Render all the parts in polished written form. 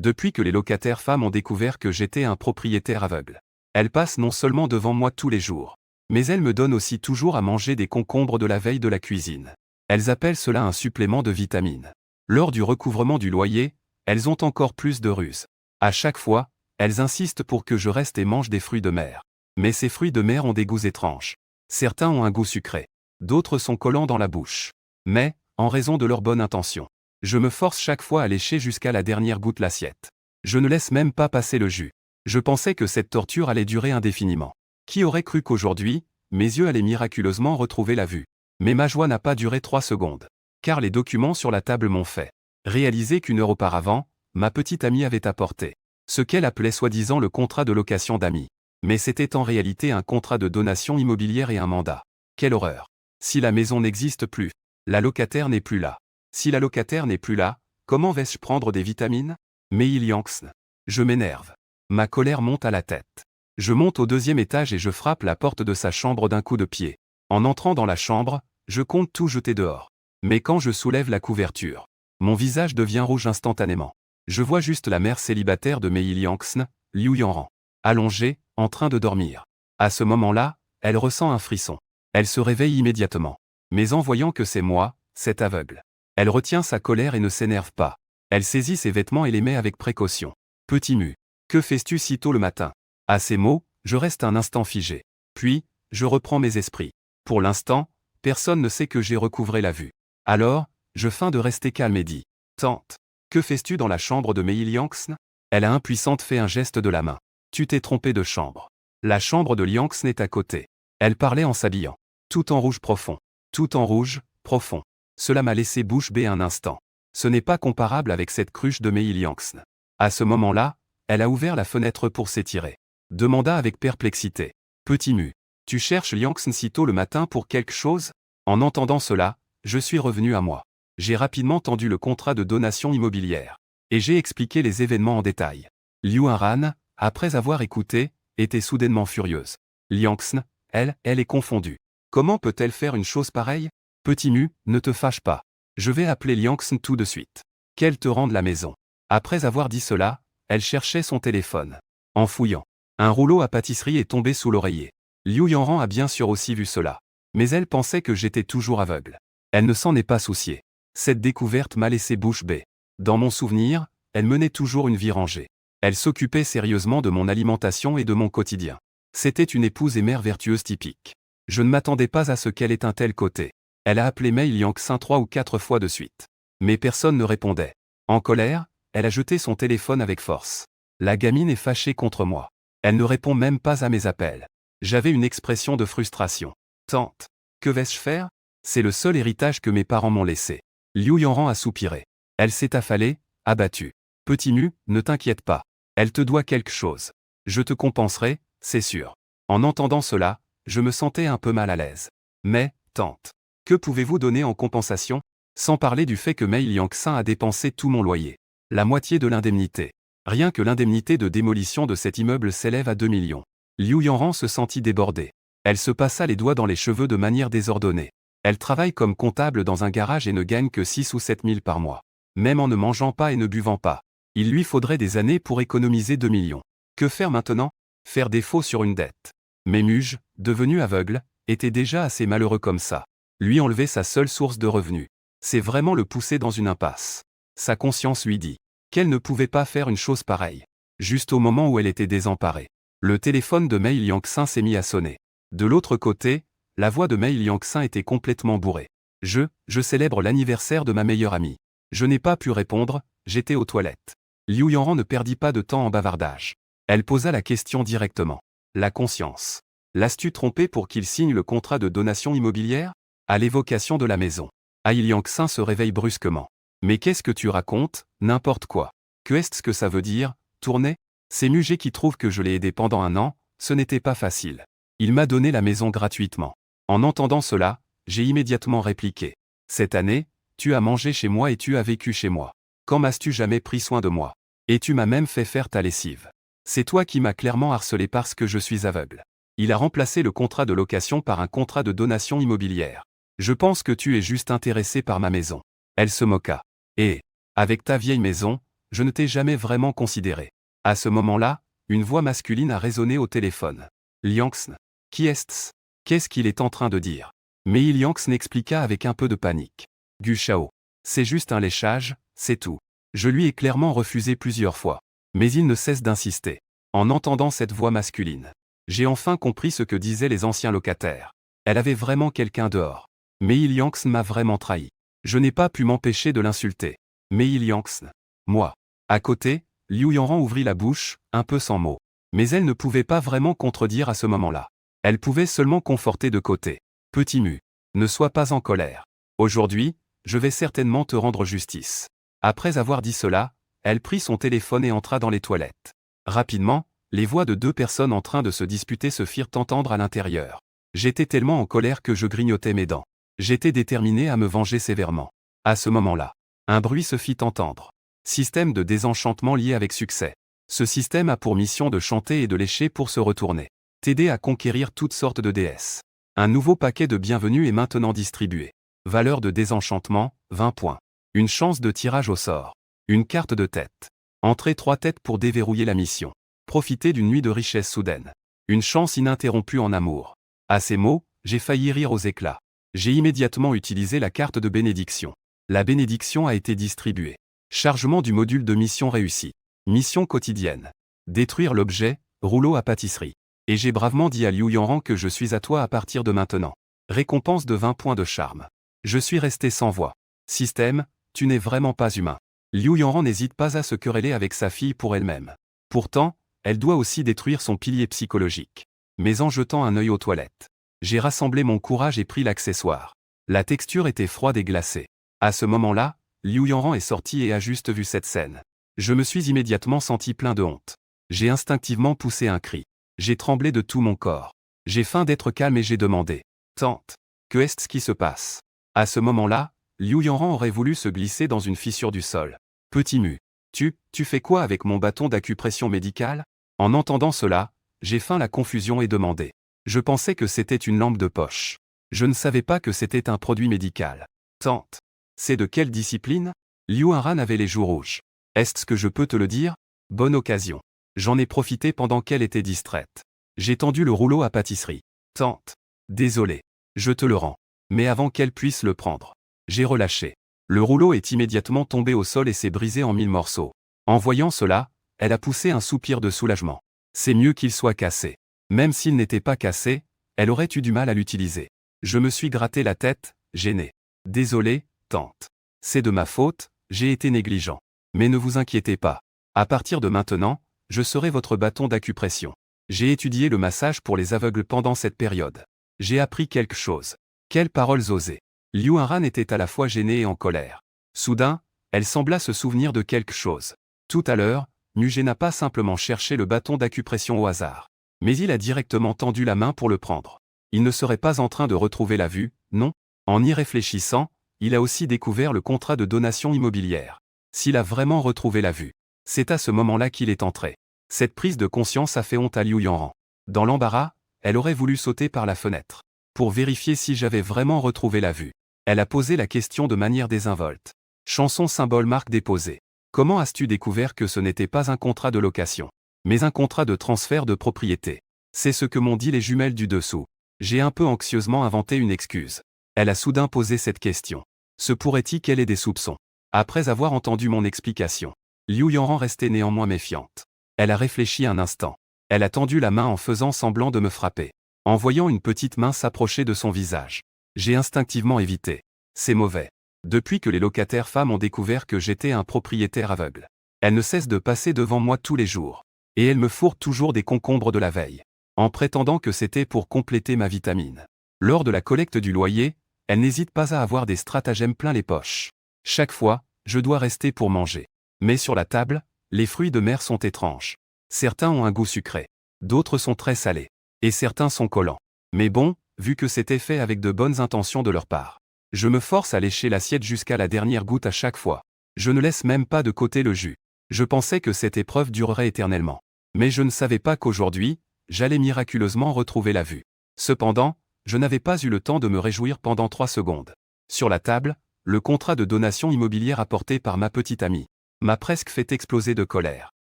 Depuis que les locataires femmes ont découvert que j'étais un propriétaire aveugle. Elles passent non seulement devant moi tous les jours, mais elles me donnent aussi toujours à manger des concombres de la veille de la cuisine. Elles appellent cela un supplément de vitamines. Lors du recouvrement du loyer, elles ont encore plus de ruses. À chaque fois, elles insistent pour que je reste et mange des fruits de mer. Mais ces fruits de mer ont des goûts étranges. Certains ont un goût sucré. D'autres sont collants dans la bouche. Mais, en raison de leur bonne intention, je me force chaque fois à lécher jusqu'à la dernière goutte l'assiette. Je ne laisse même pas passer le jus. Je pensais que cette torture allait durer indéfiniment. Qui aurait cru qu'aujourd'hui, mes yeux allaient miraculeusement retrouver la vue? Mais ma joie n'a pas duré 3 secondes. Car les documents sur la table m'ont fait réaliser qu'1 heure auparavant, ma petite amie avait apporté ce qu'elle appelait soi-disant le contrat de location d'amis. Mais c'était en réalité un contrat de donation immobilière et un mandat. Quelle horreur! Si la maison n'existe plus, la locataire n'est plus là. Si la locataire n'est plus là, comment vais-je prendre des vitamines? Mei Liangxn. Je m'énerve. Ma colère monte à la tête. Je monte au 2e étage et je frappe la porte de sa chambre d'un coup de pied. En entrant dans la chambre, je compte tout jeter dehors. Mais quand je soulève la couverture, mon visage devient rouge instantanément. Je vois juste la mère célibataire de Mei Liangxn, Liu Yanran, allongée, en train de dormir. À ce moment-là, elle ressent un frisson. Elle se réveille immédiatement. Mais en voyant que c'est moi, cette aveugle, elle retient sa colère et ne s'énerve pas. Elle saisit ses vêtements et les met avec précaution. Petit mu. Que fais-tu si tôt le matin? À ces mots, je reste un instant figé. Puis, je reprends mes esprits. Pour l'instant, personne ne sait que j'ai recouvré la vue. Alors, je feins de rester calme et dis: Tante, que fais-tu dans la chambre de Mei Liangxn? Elle a impuissante fait un geste de la main. Tu t'es trompé de chambre. La chambre de Liangxn est à côté. Elle parlait en s'habillant. Tout en rouge profond. Tout en rouge, profond. Cela m'a laissé bouche bée un instant. Ce n'est pas comparable avec cette cruche de Mei Liangxn. À ce moment-là, elle a ouvert la fenêtre pour s'étirer. Demanda avec perplexité. Petit mu. Tu cherches Liangxn si tôt le matin pour quelque chose? En entendant cela, je suis revenu à moi. J'ai rapidement tendu le contrat de donation immobilière. Et j'ai expliqué les événements en détail. Liu Yanran, après avoir écouté, était soudainement furieuse. Liangxn, elle est confondue. Comment peut-elle faire une chose pareille? Petit mu, ne te fâche pas. Je vais appeler Liangxn tout de suite. Qu'elle te rende la maison. Après avoir dit cela, elle cherchait son téléphone. En fouillant, un rouleau à pâtisserie est tombé sous l'oreiller. Liu Yanran a bien sûr aussi vu cela. Mais elle pensait que j'étais toujours aveugle. Elle ne s'en est pas souciée. Cette découverte m'a laissé bouche bée. Dans mon souvenir, elle menait toujours une vie rangée. Elle s'occupait sérieusement de mon alimentation et de mon quotidien. C'était une épouse et mère vertueuse typique. Je ne m'attendais pas à ce qu'elle ait un tel côté. Elle a appelé Mei Liangxn 3 ou 4 fois de suite. Mais personne ne répondait. En colère, elle a jeté son téléphone avec force. La gamine est fâchée contre moi. Elle ne répond même pas à mes appels. J'avais une expression de frustration. Tante, que vais-je faire? C'est le seul héritage que mes parents m'ont laissé. Liu Yanran a soupiré. Elle s'est affalée, abattue. Petit mu, ne t'inquiète pas. Elle te doit quelque chose. Je te compenserai, c'est sûr. En entendant cela, je me sentais un peu mal à l'aise. Mais, tante, que pouvez-vous donner en compensation? Sans parler du fait que Mei Liangxn a dépensé tout mon loyer. La moitié de l'indemnité. Rien que l'indemnité de démolition de cet immeuble s'élève à 2 millions. Liu Yanran se sentit débordée. Elle se passa les doigts dans les cheveux de manière désordonnée. Elle travaille comme comptable dans un garage et ne gagne que 6 ou 7 000 par mois. Même en ne mangeant pas et ne buvant pas. Il lui faudrait des années pour économiser 2 millions. Que faire maintenant? Faire défaut sur une dette. Mais Muge, devenu aveugle, était déjà assez malheureux comme ça. Lui enlever sa seule source de revenus. C'est vraiment le pousser dans une impasse. Sa conscience lui dit qu'elle ne pouvait pas faire une chose pareille. Juste au moment où elle était désemparée. Le téléphone de Mei Liangxn s'est mis à sonner. De l'autre côté, la voix de Mei Liangxn était complètement bourrée. Je célèbre l'anniversaire de ma meilleure amie. Je n'ai pas pu répondre, j'étais aux toilettes. Liu Yanran ne perdit pas de temps en bavardage. Elle posa la question directement. La conscience. L'as-tu trompé pour qu'il signe le contrat de donation immobilière? À l'évocation de la maison. Ai Liangxn se réveille brusquement. Mais qu'est-ce que tu racontes? N'importe quoi. Que est-ce que ça veut dire? Tourner? C'est Muger qui trouve que je l'ai aidé pendant 1 an, ce n'était pas facile. Il m'a donné la maison gratuitement. En entendant cela, j'ai immédiatement répliqué. Cette année, tu as mangé chez moi et tu as vécu chez moi. Quand m'as-tu jamais pris soin de moi? Et tu m'as même fait faire ta lessive. C'est toi qui m'as clairement harcelé parce que je suis aveugle. Il a remplacé le contrat de location par un contrat de donation immobilière. Je pense que tu es juste intéressé par ma maison. Elle se moqua. Et, avec ta vieille maison, je ne t'ai jamais vraiment considéré. À ce moment-là, une voix masculine a résonné au téléphone. Lianxn. Qui est-ce? Qu'est-ce qu'il est en train de dire? Mais Lianxn expliqua avec un peu de panique. Gu Shao. C'est juste un léchage, c'est tout. Je lui ai clairement refusé plusieurs fois. Mais il ne cesse d'insister. En entendant cette voix masculine, j'ai enfin compris ce que disaient les anciens locataires. Elle avait vraiment quelqu'un dehors. Mais Lianxn m'a vraiment trahi. Je n'ai pas pu m'empêcher de l'insulter. Mais Lianxn. Moi. À côté, Liu Yanran ouvrit la bouche, un peu sans mots. Mais elle ne pouvait pas vraiment contredire à ce moment-là. Elle pouvait seulement conforter de côté. Petit Mu. Ne sois pas en colère. Aujourd'hui, je vais certainement te rendre justice. Après avoir dit cela, elle prit son téléphone et entra dans les toilettes. Rapidement, les voix de deux personnes en train de se disputer se firent entendre à l'intérieur. J'étais tellement en colère que je grignotais mes dents. J'étais déterminé à me venger sévèrement. À ce moment-là, un bruit se fit entendre. Système de désenchantement lié avec succès. Ce système a pour mission de chanter et de lécher pour se retourner. T'aider à conquérir toutes sortes de déesses. Un nouveau paquet de bienvenue est maintenant distribué. Valeur de désenchantement, 20 points. Une chance de tirage au sort. Une carte de tête. Entrez 3 têtes pour déverrouiller la mission. Profitez d'une nuit de richesse soudaine. Une chance ininterrompue en amour. À ces mots, j'ai failli rire aux éclats. J'ai immédiatement utilisé la carte de bénédiction. La bénédiction a été distribuée. Chargement du module de mission réussi. Mission quotidienne. Détruire l'objet, rouleau à pâtisserie. Et j'ai bravement dit à Liu Yanran que je suis à toi à partir de maintenant. Récompense de 20 points de charme. Je suis resté sans voix. Système, tu n'es vraiment pas humain. Liu Yanran n'hésite pas à se quereller avec sa fille pour elle-même. Pourtant, elle doit aussi détruire son pilier psychologique. Mais en jetant un œil aux toilettes, j'ai rassemblé mon courage et pris l'accessoire. La texture était froide et glacée. À ce moment-là, Liu Yanran est sorti et a juste vu cette scène. Je me suis immédiatement senti plein de honte. J'ai instinctivement poussé un cri. J'ai tremblé de tout mon corps. J'ai faim d'être calme et j'ai demandé. Tante, que est-ce qui se passe? À ce moment-là, Liu Yanran aurait voulu se glisser dans une fissure du sol. Petit Mu. Tu fais quoi avec mon bâton d'acupression médicale? En entendant cela, j'ai feint la confusion et demandé. Je pensais que c'était une lampe de poche. Je ne savais pas que c'était un produit médical. Tante. C'est de quelle discipline? Liu Yanran avait les joues rouges. Est-ce que je peux te le dire? Bonne occasion. J'en ai profité pendant qu'elle était distraite. J'ai tendu le rouleau à pâtisserie. Tante. Désolé. Je te le rends. Mais avant qu'elle puisse le prendre, j'ai relâché. Le rouleau est immédiatement tombé au sol et s'est brisé en 1000 morceaux. En voyant cela, elle a poussé un soupir de soulagement. C'est mieux qu'il soit cassé. Même s'il n'était pas cassé, elle aurait eu du mal à l'utiliser. Je me suis gratté la tête, gêné. Désolé, tante. C'est de ma faute, j'ai été négligent. Mais ne vous inquiétez pas. À partir de maintenant, je serai votre bâton d'acupression. J'ai étudié le massage pour les aveugles pendant cette période. J'ai appris quelque chose. Quelles paroles osées. Liu Yanran était à la fois gênée et en colère. Soudain, elle sembla se souvenir de quelque chose. Tout à l'heure, Mugé n'a pas simplement cherché le bâton d'acupression au hasard. Mais il a directement tendu la main pour le prendre. Il ne serait pas en train de retrouver la vue, non? En y réfléchissant, il a aussi découvert le contrat de donation immobilière. S'il a vraiment retrouvé la vue, c'est à ce moment-là qu'il est entré. Cette prise de conscience a fait honte à Liu Yanran. Dans l'embarras, elle aurait voulu sauter par la fenêtre. Pour vérifier si j'avais vraiment retrouvé la vue. Elle a posé la question de manière désinvolte. Chanson symbole marque déposée. Comment as-tu découvert que ce n'était pas un contrat de location, mais un contrat de transfert de propriété? C'est ce que m'ont dit les jumelles du dessous. J'ai un peu anxieusement inventé une excuse. Elle a soudain posé cette question. Se pourrait-il qu'elle ait des soupçons? Après avoir entendu mon explication, Liu Yanran restait néanmoins méfiante. Elle a réfléchi un instant. Elle a tendu la main en faisant semblant de me frapper. En voyant une petite main s'approcher de son visage, j'ai instinctivement évité. C'est mauvais. Depuis que les locataires femmes ont découvert que j'étais un propriétaire aveugle, elles ne cessent de passer devant moi tous les jours. Et elles me fourrent toujours des concombres de la veille, en prétendant que c'était pour compléter ma vitamine. Lors de la collecte du loyer, elles n'hésitent pas à avoir des stratagèmes plein les poches. Chaque fois, je dois rester pour manger. Mais sur la table, les fruits de mer sont étranges. Certains ont un goût sucré. D'autres sont très salés. Et certains sont collants. Mais bon, vu que c'était fait avec de bonnes intentions de leur part, je me force à lécher l'assiette jusqu'à la dernière goutte à chaque fois. Je ne laisse même pas de côté le jus. Je pensais que cette épreuve durerait éternellement. Mais je ne savais pas qu'aujourd'hui, j'allais miraculeusement retrouver la vue. Cependant, je n'avais pas eu le temps de me réjouir pendant 3 secondes. Sur la table, le contrat de donation immobilière apporté par ma petite amie. m'a presque fait exploser de colère.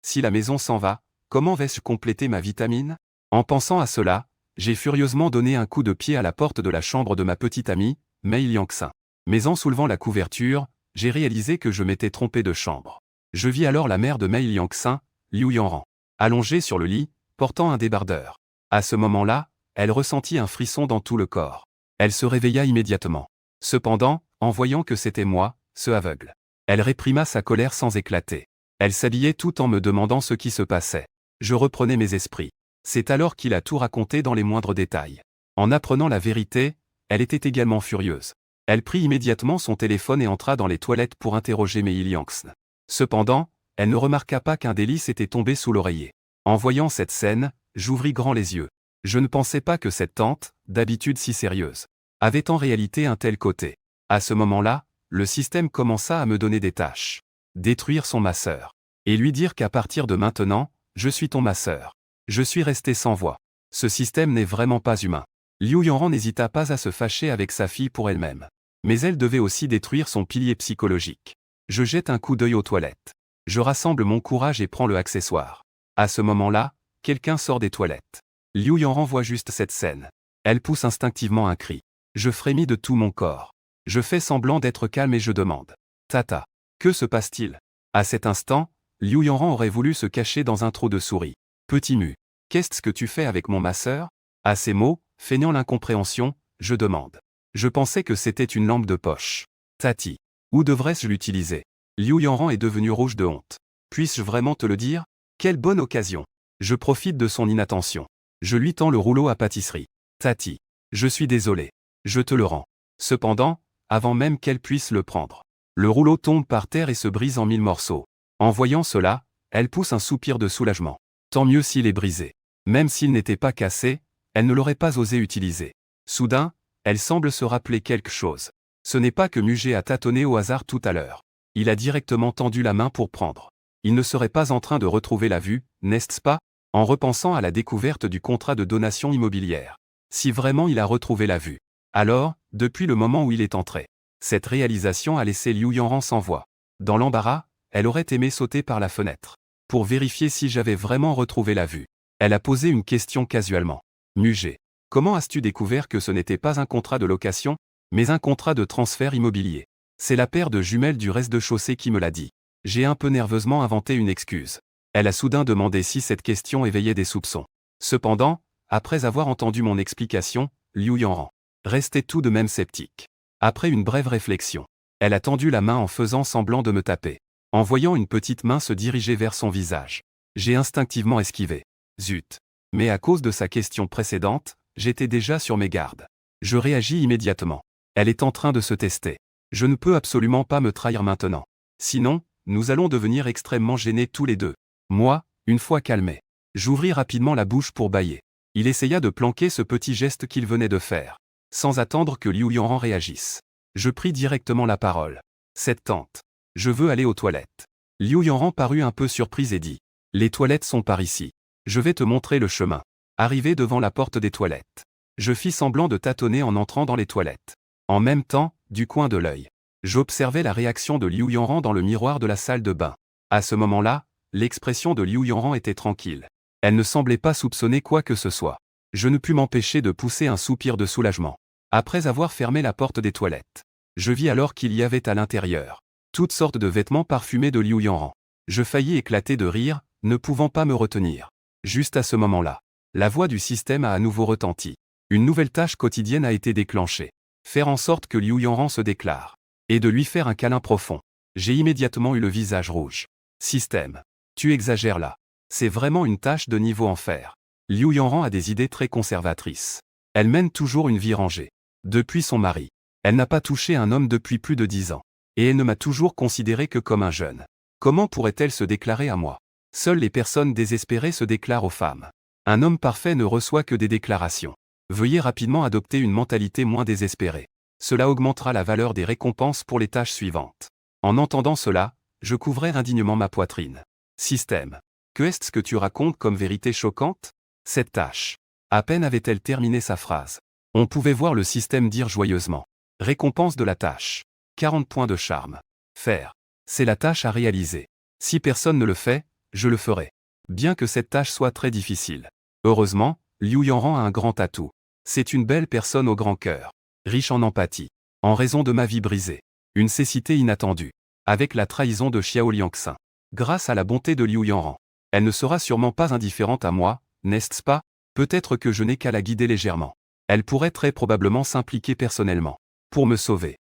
Si la maison s'en va, comment vais-je compléter ma vitamine? En pensant à cela, j'ai furieusement donné un coup de pied à la porte de la chambre de ma petite amie, Mei Liangxin. Mais en soulevant la couverture, j'ai réalisé que je m'étais trompé de chambre. Je vis alors la mère de Mei Liangxin, Liu Yanran, allongée sur le lit, portant un débardeur. À ce moment-là, elle ressentit un frisson dans tout le corps. Elle se réveilla immédiatement. Cependant, en voyant que c'était moi, ce aveugle, elle réprima sa colère sans éclater. Elle s'habillait tout en me demandant ce qui se passait. Je reprenais mes esprits. C'est alors qu'il a tout raconté dans les moindres détails. En apprenant la vérité, elle était également furieuse. Elle prit immédiatement son téléphone et entra dans les toilettes pour interroger Mei Liangxin. Cependant, elle ne remarqua pas qu'un délice était tombé sous l'oreiller. En voyant cette scène, j'ouvris grand les yeux. Je ne pensais pas que cette tante, d'habitude si sérieuse, avait en réalité un tel côté. À ce moment-là, le système commença à me donner des tâches. Détruire son masseur. Et lui dire qu'à partir de maintenant, je suis ton masseur. Je suis resté sans voix. Ce système n'est vraiment pas humain. Liu Yanran n'hésita pas à se fâcher avec sa fille pour elle-même. Mais elle devait aussi détruire son pilier psychologique. Je jette un coup d'œil aux toilettes. Je rassemble mon courage et prends le accessoire. À ce moment-là, quelqu'un sort des toilettes. Liu Yanran voit juste cette scène. Elle pousse instinctivement un cri. Je frémis de tout mon corps. Je fais semblant d'être calme et je demande. Tata, que se passe-t-il? À cet instant, Liu Yanran aurait voulu se cacher dans un trou de souris. Petit mu, qu'est-ce que tu fais avec mon masseur? À ces mots, feignant l'incompréhension, je demande. Je pensais que c'était une lampe de poche. Tati, où devrais-je l'utiliser? Liu Yanran est devenu rouge de honte. Puis-je vraiment te le dire? Quelle bonne occasion! Je profite de son inattention. Je lui tends le rouleau à pâtisserie. Tati, je suis désolé. Je te le rends. Cependant, avant même qu'elle puisse le prendre, le rouleau tombe par terre et se brise en 1000 morceaux. En voyant cela, elle pousse un soupir de soulagement. Tant mieux s'il est brisé. Même s'il n'était pas cassé, elle ne l'aurait pas osé utiliser. Soudain, elle semble se rappeler quelque chose. Ce n'est pas que Muget a tâtonné au hasard tout à l'heure. Il a directement tendu la main pour prendre. Il ne serait pas en train de retrouver la vue, n'est-ce pas? En repensant à la découverte du contrat de donation immobilière. Si vraiment il a retrouvé la vue. Alors, depuis le moment où il est entré, cette réalisation a laissé Liu Yanran sans voix. Dans l'embarras, elle aurait aimé sauter par la fenêtre. Pour vérifier si j'avais vraiment retrouvé la vue. Elle a posé une question casuellement. Muget, comment as-tu découvert que ce n'était pas un contrat de location, mais un contrat de transfert immobilier? C'est la paire de jumelles du rez-de-chaussée qui me l'a dit. J'ai un peu nerveusement inventé une excuse. Elle a soudain demandé si cette question éveillait des soupçons. Cependant, après avoir entendu mon explication, Liu Yanran restait tout de même sceptique. Après une brève réflexion, elle a tendu la main en faisant semblant de me taper. En voyant une petite main se diriger vers son visage, j'ai instinctivement esquivé. Zut! Mais à cause de sa question précédente, j'étais déjà sur mes gardes. Je réagis immédiatement. Elle est en train de se tester. Je ne peux absolument pas me trahir maintenant. Sinon, nous allons devenir extrêmement gênés tous les deux. Moi, une fois calmé, j'ouvris rapidement la bouche pour bâiller. Il essaya de planquer ce petit geste qu'il venait de faire, sans attendre que Liu Yanran réagisse. Je pris directement la parole. Cette tante. Je veux aller aux toilettes. Liu Yanran parut un peu surprise et dit. Les toilettes sont par ici. Je vais te montrer le chemin. Arrivé devant la porte des toilettes, je fis semblant de tâtonner en entrant dans les toilettes. En même temps, du coin de l'œil, j'observais la réaction de Liu Yanran dans le miroir de la salle de bain. À ce moment-là, l'expression de Liu Yanran était tranquille. Elle ne semblait pas soupçonner quoi que ce soit. Je ne pus m'empêcher de pousser un soupir de soulagement. Après avoir fermé la porte des toilettes, je vis alors qu'il y avait à l'intérieur toutes sortes de vêtements parfumés de Liu Yanran. Je faillis éclater de rire, ne pouvant pas me retenir. Juste à ce moment-là, la voix du système a à nouveau retenti. Une nouvelle tâche quotidienne a été déclenchée. Faire en sorte que Liu Yanran se déclare. Et de lui faire un câlin profond. J'ai immédiatement eu le visage rouge. Système. Tu exagères là. C'est vraiment une tâche de niveau enfer. Liu Yanran a des idées très conservatrices. Elle mène toujours une vie rangée. Depuis son mari, elle n'a pas touché un homme depuis plus de 10 ans. Et elle ne m'a toujours considéré que comme un jeune. Comment pourrait-elle se déclarer à moi? Seules les personnes désespérées se déclarent aux femmes. Un homme parfait ne reçoit que des déclarations. Veuillez rapidement adopter une mentalité moins désespérée. Cela augmentera la valeur des récompenses pour les tâches suivantes. En entendant cela, je couvrais indignement ma poitrine. Système. Que est-ce que tu racontes comme vérité choquante? Cette tâche. À peine avait-elle terminé sa phrase. On pouvait voir le système dire joyeusement. Récompense de la tâche. 40 points de charme. Faire. C'est la tâche à réaliser. Si personne ne le fait, je le ferai. Bien que cette tâche soit très difficile. Heureusement, Liu Yanran a un grand atout. C'est une belle personne au grand cœur. Riche en empathie. En raison de ma vie brisée. Une cécité inattendue. Avec la trahison de Xiao Liangxin. Grâce à la bonté de Liu Yanran. Elle ne sera sûrement pas indifférente à moi, n'est-ce pas? Peut-être que je n'ai qu'à la guider légèrement. Elle pourrait très probablement s'impliquer personnellement. Pour me sauver.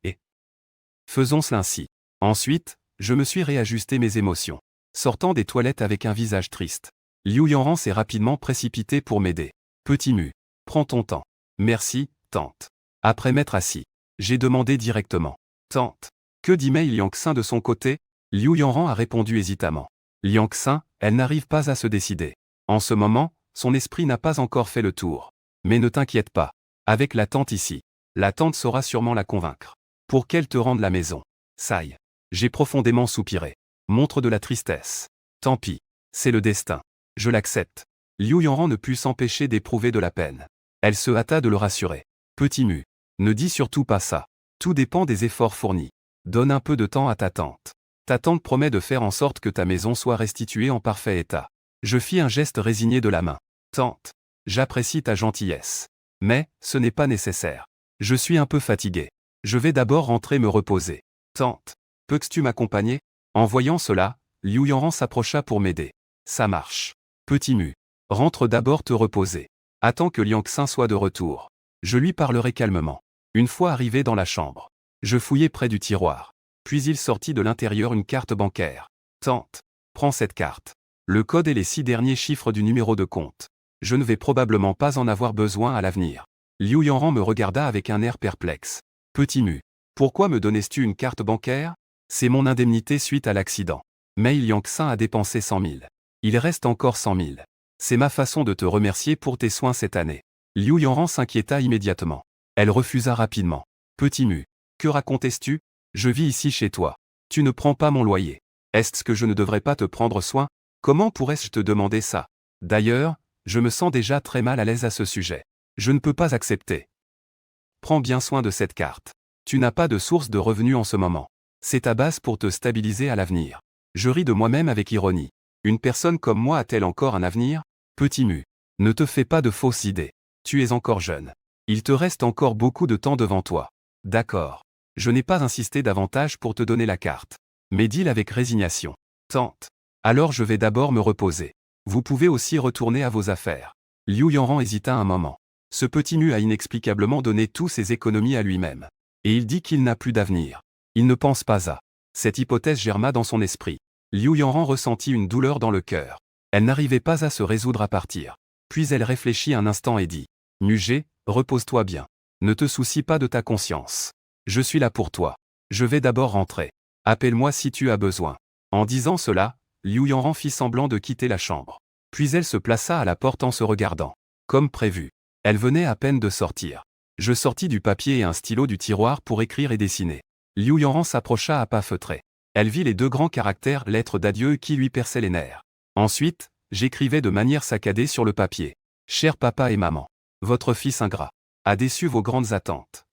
Et faisons cela ainsi. Ensuite, je me suis réajusté mes émotions. Sortant des toilettes avec un visage triste. Liu Yanran s'est rapidement précipité pour m'aider. Petit Mu. Prends ton temps. Merci, tante. Après m'être assis, j'ai demandé directement. Tante. Que dit Mei Liangxin de son côté? Liu Yanran a répondu hésitamment. Liangxin, elle n'arrive pas à se décider. En ce moment, son esprit n'a pas encore fait le tour. Mais ne t'inquiète pas. Avec la tante ici, la tante saura sûrement la convaincre. Pour qu'elle te rende la maison. Saï. J'ai profondément soupiré. Montre de la tristesse. Tant pis. C'est le destin. Je l'accepte. Liu Yanran ne put s'empêcher d'éprouver de la peine. Elle se hâta de le rassurer. Petit Mu. Ne dis surtout pas ça. Tout dépend des efforts fournis. Donne un peu de temps à ta tante. Ta tante promet de faire en sorte que ta maison soit restituée en parfait état. Je fis un geste résigné de la main. Tante. J'apprécie ta gentillesse. Mais, ce n'est pas nécessaire. Je suis un peu fatigué. Je vais d'abord rentrer me reposer. Tante. Peux-tu m'accompagner? En voyant cela, Liu Yanran s'approcha pour m'aider. Ça marche. Petit Mu. Rentre d'abord te reposer. Attends que Liangxin soit de retour. Je lui parlerai calmement. Une fois arrivé dans la chambre, je fouillai près du tiroir. Puis il sortit de l'intérieur une carte bancaire. Tante. Prends cette carte. Le code et les 6 derniers chiffres du numéro de compte. Je ne vais probablement pas en avoir besoin à l'avenir. Liu Yanran me regarda avec un air perplexe. Petit Mu. Pourquoi me donnais-tu une carte bancaire? C'est mon indemnité suite à l'accident. Mei Liangxin a dépensé 100 000. Il reste encore 100 000. C'est ma façon de te remercier pour tes soins cette année. Liu Yanran s'inquiéta immédiatement. Elle refusa rapidement. Petit Mu. Que racontais-tu? Je vis ici chez toi. Tu ne prends pas mon loyer. Est-ce que je ne devrais pas te prendre soin? Comment pourrais-je te demander ça? D'ailleurs, je me sens déjà très mal à l'aise à ce sujet. Je ne peux pas accepter. Prends bien soin de cette carte. Tu n'as pas de source de revenus en ce moment. C'est ta base pour te stabiliser à l'avenir. Je ris de moi-même avec ironie. Une personne comme moi a-t-elle encore un avenir? Petit Mu. Ne te fais pas de fausses idées. Tu es encore jeune. Il te reste encore beaucoup de temps devant toi. D'accord. Je n'ai pas insisté davantage pour te donner la carte. Mais dis-le avec résignation. Tante. Alors je vais d'abord me reposer. Vous pouvez aussi retourner à vos affaires. Liu Yanran hésita un moment. Ce petit Mu a inexplicablement donné tous ses économies à lui-même. Et il dit qu'il n'a plus d'avenir. Il ne pense pas à. Cette hypothèse germa dans son esprit. Liu Yanran ressentit une douleur dans le cœur. Elle n'arrivait pas à se résoudre à partir. Puis elle réfléchit un instant et dit. Mugé, repose-toi bien. Ne te soucie pas de ta conscience. Je suis là pour toi. Je vais d'abord rentrer. Appelle-moi si tu as besoin. En disant cela, Liu Yanran fit semblant de quitter la chambre. Puis elle se plaça à la porte en se regardant. Comme prévu. Elle venait à peine de sortir. Je sortis du papier et un stylo du tiroir pour écrire et dessiner. Liu Yanran s'approcha à pas feutrés. Elle vit les 2 grands caractères lettres d'adieu qui lui perçaient les nerfs. Ensuite, j'écrivais de manière saccadée sur le papier. Cher papa et maman. Votre fils ingrat a déçu vos grandes attentes.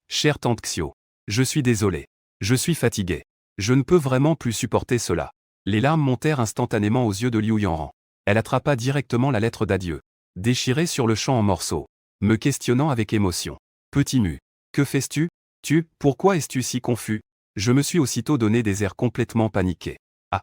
Chère tante Xiao. Je suis désolé. Je suis fatigué. Je ne peux vraiment plus supporter cela. Les larmes montèrent instantanément aux yeux de Liu Yanran. Elle attrapa directement la lettre d'adieu. Déchirée sur le champ en morceaux. Me questionnant avec émotion. Petit Mu. Que fais-tu? Pourquoi es-tu si confus? Je me suis aussitôt donné des airs complètement paniqués. Ah.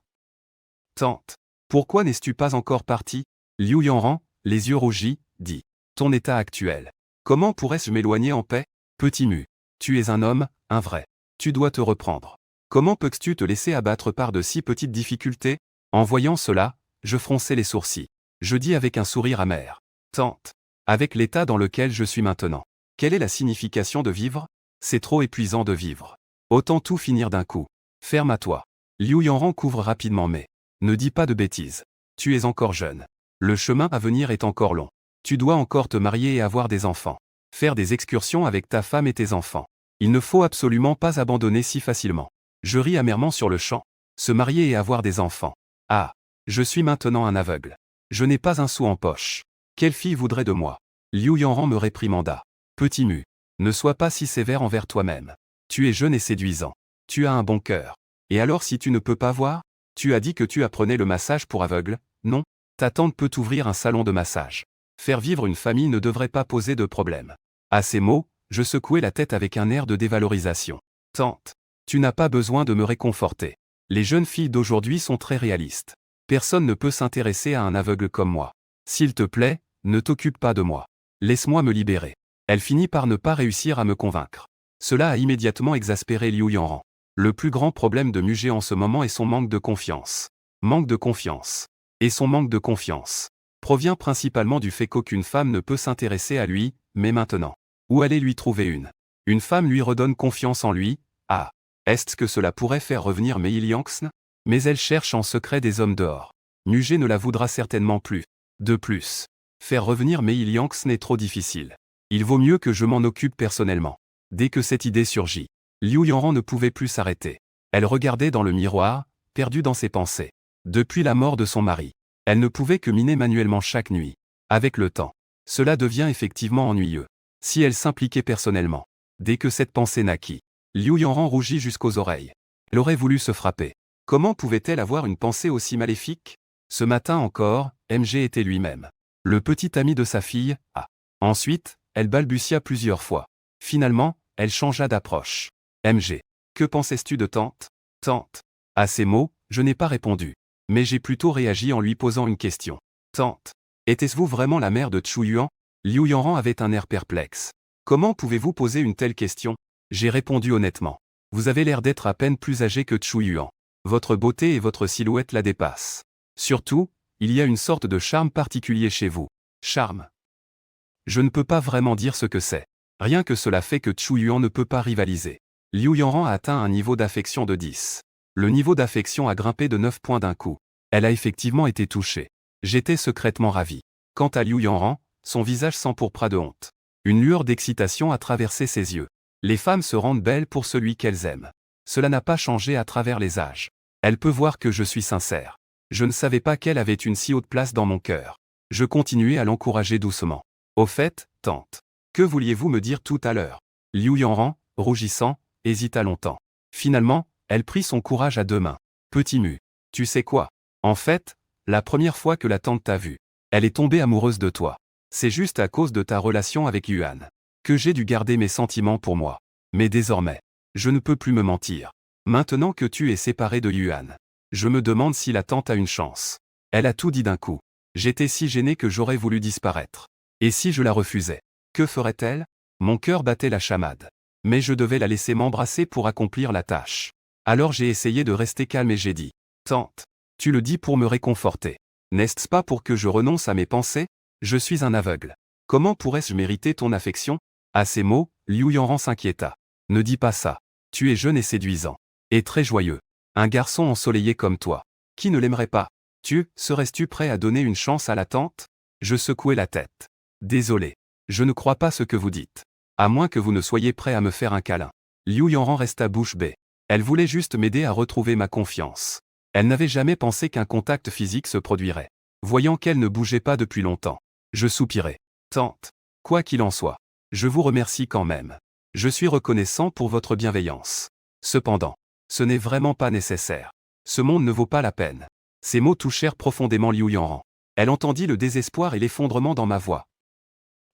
Tante. Pourquoi n'es-tu pas encore partie? Liu Yanran, les yeux rougis, dit. Ton état actuel. Comment pourrais-je m'éloigner en paix? Petit Mu. Tu es un homme, un vrai. Tu dois te reprendre. Comment peux-tu te laisser abattre par de si petites difficultés? En voyant cela, je fronçai les sourcils. Je dis avec un sourire amer. Tante. Avec l'état dans lequel je suis maintenant. Quelle est la signification de vivre? C'est trop épuisant de vivre. Autant tout finir d'un coup. Ferme à toi. Liu Yanran couvre rapidement mais. Ne dis pas de bêtises. Tu es encore jeune. Le chemin à venir est encore long. Tu dois encore te marier et avoir des enfants. Faire des excursions avec ta femme et tes enfants. Il ne faut absolument pas abandonner si facilement. Je ris amèrement sur le champ. Se marier et avoir des enfants. Ah. Je suis maintenant un aveugle. Je n'ai pas un sou en poche. Quelle fille voudrait de moi? Liu Yanran me réprimanda. Petit Mu. Ne sois pas si sévère envers toi-même. Tu es jeune et séduisant. Tu as un bon cœur. Et alors si tu ne peux pas voir? Tu as dit que tu apprenais le massage pour aveugles, non? Ta tante peut ouvrir un salon de massage. Faire vivre une famille ne devrait pas poser de problème. À ces mots, je secouai la tête avec un air de dévalorisation. Tante, tu n'as pas besoin de me réconforter. Les jeunes filles d'aujourd'hui sont très réalistes. Personne ne peut s'intéresser à un aveugle comme moi. S'il te plaît, ne t'occupe pas de moi. Laisse-moi me libérer. Elle finit par ne pas réussir à me convaincre. Cela a immédiatement exaspéré Liu Yanran. Le plus grand problème de Mugé en ce moment est son manque de confiance. Manque de confiance. Et son manque de confiance provient principalement du fait qu'aucune femme ne peut s'intéresser à lui, mais maintenant. Où aller lui trouver une? Une femme lui redonne confiance en lui. Ah, est-ce que cela pourrait faire revenir Mei Liangxn? Mais elle cherche en secret des hommes dehors. Mugé ne la voudra certainement plus. De plus, faire revenir Mei Liangxn est trop difficile. Il vaut mieux que je m'en occupe personnellement. Dès que cette idée surgit, Liu Yanran ne pouvait plus s'arrêter. Elle regardait dans le miroir, perdue dans ses pensées. Depuis la mort de son mari, elle ne pouvait que miner manuellement chaque nuit. Avec le temps, cela devient effectivement ennuyeux. Si elle s'impliquait personnellement. Dès que cette pensée naquit, Liu Yanran rougit jusqu'aux oreilles. Elle aurait voulu se frapper. Comment pouvait-elle avoir une pensée aussi maléfique? Ce matin encore, MG était lui-même. Le petit ami de sa fille, ah. Ensuite, elle balbutia plusieurs fois. Finalement, elle changea d'approche. MG. Que pensais-tu de tante? Tante. À ces mots, je n'ai pas répondu. Mais j'ai plutôt réagi en lui posant une question. Tante. Était-ce-vous vraiment la mère de Chu Yuan? Liu Yanran avait un air perplexe. Comment pouvez-vous poser une telle question? J'ai répondu honnêtement. Vous avez l'air d'être à peine plus âgé que Chu Yuan. Votre beauté et votre silhouette la dépassent. Surtout, il y a une sorte de charme particulier chez vous. Charme. Je ne peux pas vraiment dire ce que c'est. Rien que cela fait que Chu Yuan ne peut pas rivaliser. Liu Yanran a atteint un niveau d'affection de 10. Le niveau d'affection a grimpé de 9 points d'un coup. Elle a effectivement été touchée. J'étais secrètement ravi. Quant à Liu Yanran, son visage s'empourpra de honte. Une lueur d'excitation a traversé ses yeux. Les femmes se rendent belles pour celui qu'elles aiment. Cela n'a pas changé à travers les âges. Elle peut voir que je suis sincère. Je ne savais pas qu'elle avait une si haute place dans mon cœur. Je continuai à l'encourager doucement. Au fait, tante, que vouliez-vous me dire tout à l'heure? Liu Yanran, rougissant, hésita longtemps. Finalement, elle prit son courage à deux mains. Petit mu. Tu sais quoi? En fait, la première fois que la tante t'a vu, elle est tombée amoureuse de toi. C'est juste à cause de ta relation avec Yuan que j'ai dû garder mes sentiments pour moi. Mais désormais, je ne peux plus me mentir. Maintenant que tu es séparé de Yuan, je me demande si la tante a une chance. Elle a tout dit d'un coup. J'étais si gêné que j'aurais voulu disparaître. Et si je la refusais, que ferait-elle? Mon cœur battait la chamade. Mais je devais la laisser m'embrasser pour accomplir la tâche. Alors j'ai essayé de rester calme et j'ai dit, tante, tu le dis pour me réconforter. N'est-ce pas pour que je renonce à mes pensées? Je suis un aveugle. Comment pourrais-je mériter ton affection? À ces mots, Liu Yanran s'inquiéta. Ne dis pas ça. Tu es jeune et séduisant. Et très joyeux. Un garçon ensoleillé comme toi. Qui ne l'aimerait pas? Serais-tu prêt à donner une chance à la tante? Je secouai la tête. Désolé. Je ne crois pas ce que vous dites. À moins que vous ne soyez prêt à me faire un câlin. Liu Yanran resta bouche bée. Elle voulait juste m'aider à retrouver ma confiance. Elle n'avait jamais pensé qu'un contact physique se produirait. Voyant qu'elle ne bougeait pas depuis longtemps, je soupirai. Tante, quoi qu'il en soit, je vous remercie quand même. Je suis reconnaissant pour votre bienveillance. Cependant, ce n'est vraiment pas nécessaire. Ce monde ne vaut pas la peine. Ces mots touchèrent profondément Liu Yanran. Elle entendit le désespoir et l'effondrement dans ma voix.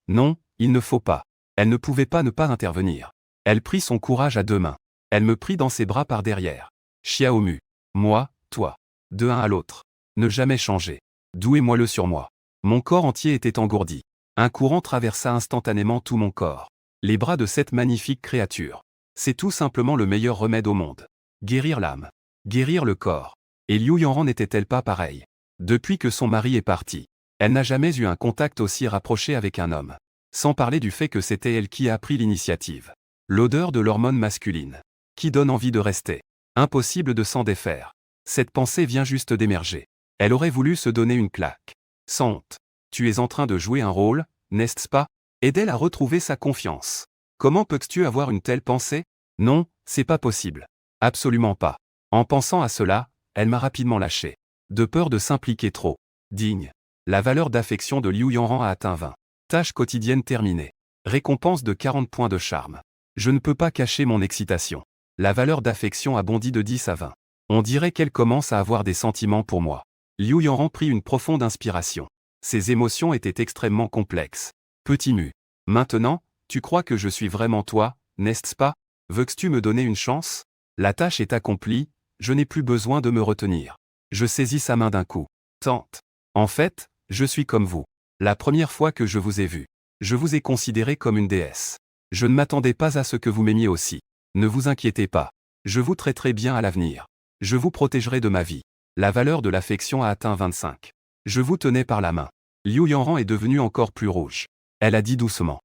Non, il ne faut pas. Elle ne pouvait pas ne pas intervenir. Elle prit son courage à deux mains. Elle me prit dans ses bras par derrière. Xiaomu. Moi, toi. De un à l'autre. Ne jamais changer. Doux et moelleux sur moi. Mon corps entier était engourdi. Un courant traversa instantanément tout mon corps. Les bras de cette magnifique créature. C'est tout simplement le meilleur remède au monde. Guérir l'âme. Guérir le corps. Et Liu Yanran n'était-elle pas pareille? Depuis que son mari est parti, elle n'a jamais eu un contact aussi rapproché avec un homme. Sans parler du fait que c'était elle qui a pris l'initiative. L'odeur de l'hormone masculine. Qui donne envie de rester. Impossible de s'en défaire. Cette pensée vient juste d'émerger. Elle aurait voulu se donner une claque. Sans honte. Tu es en train de jouer un rôle, n'est-ce pas? Aide-elle à retrouver sa confiance. Comment peux-tu avoir une telle pensée? Non, c'est pas possible. Absolument pas. En pensant à cela, elle m'a rapidement lâché. De peur de s'impliquer trop. Digne. La valeur d'affection de Liu Yanran a atteint 20. Tâche quotidienne terminée. Récompense de 40 points de charme. Je ne peux pas cacher mon excitation. La valeur d'affection a bondi de 10 à 20. On dirait qu'elle commence à avoir des sentiments pour moi. Liu Yanran prit une profonde inspiration. Ses émotions étaient extrêmement complexes. Petit mu. Maintenant, tu crois que je suis vraiment toi, n'est-ce pas? Veux-tu me donner une chance? La tâche est accomplie, je n'ai plus besoin de me retenir. Je saisis sa main d'un coup. Tante. En fait, je suis comme vous. La première fois que je vous ai vu, je vous ai considéré comme une déesse. Je ne m'attendais pas à ce que vous m'aimiez aussi. Ne vous inquiétez pas. Je vous traiterai bien à l'avenir. Je vous protégerai de ma vie. La valeur de l'affection a atteint 25. Je vous tenais par la main. Liu Yanran est devenue encore plus rouge. Elle a dit doucement.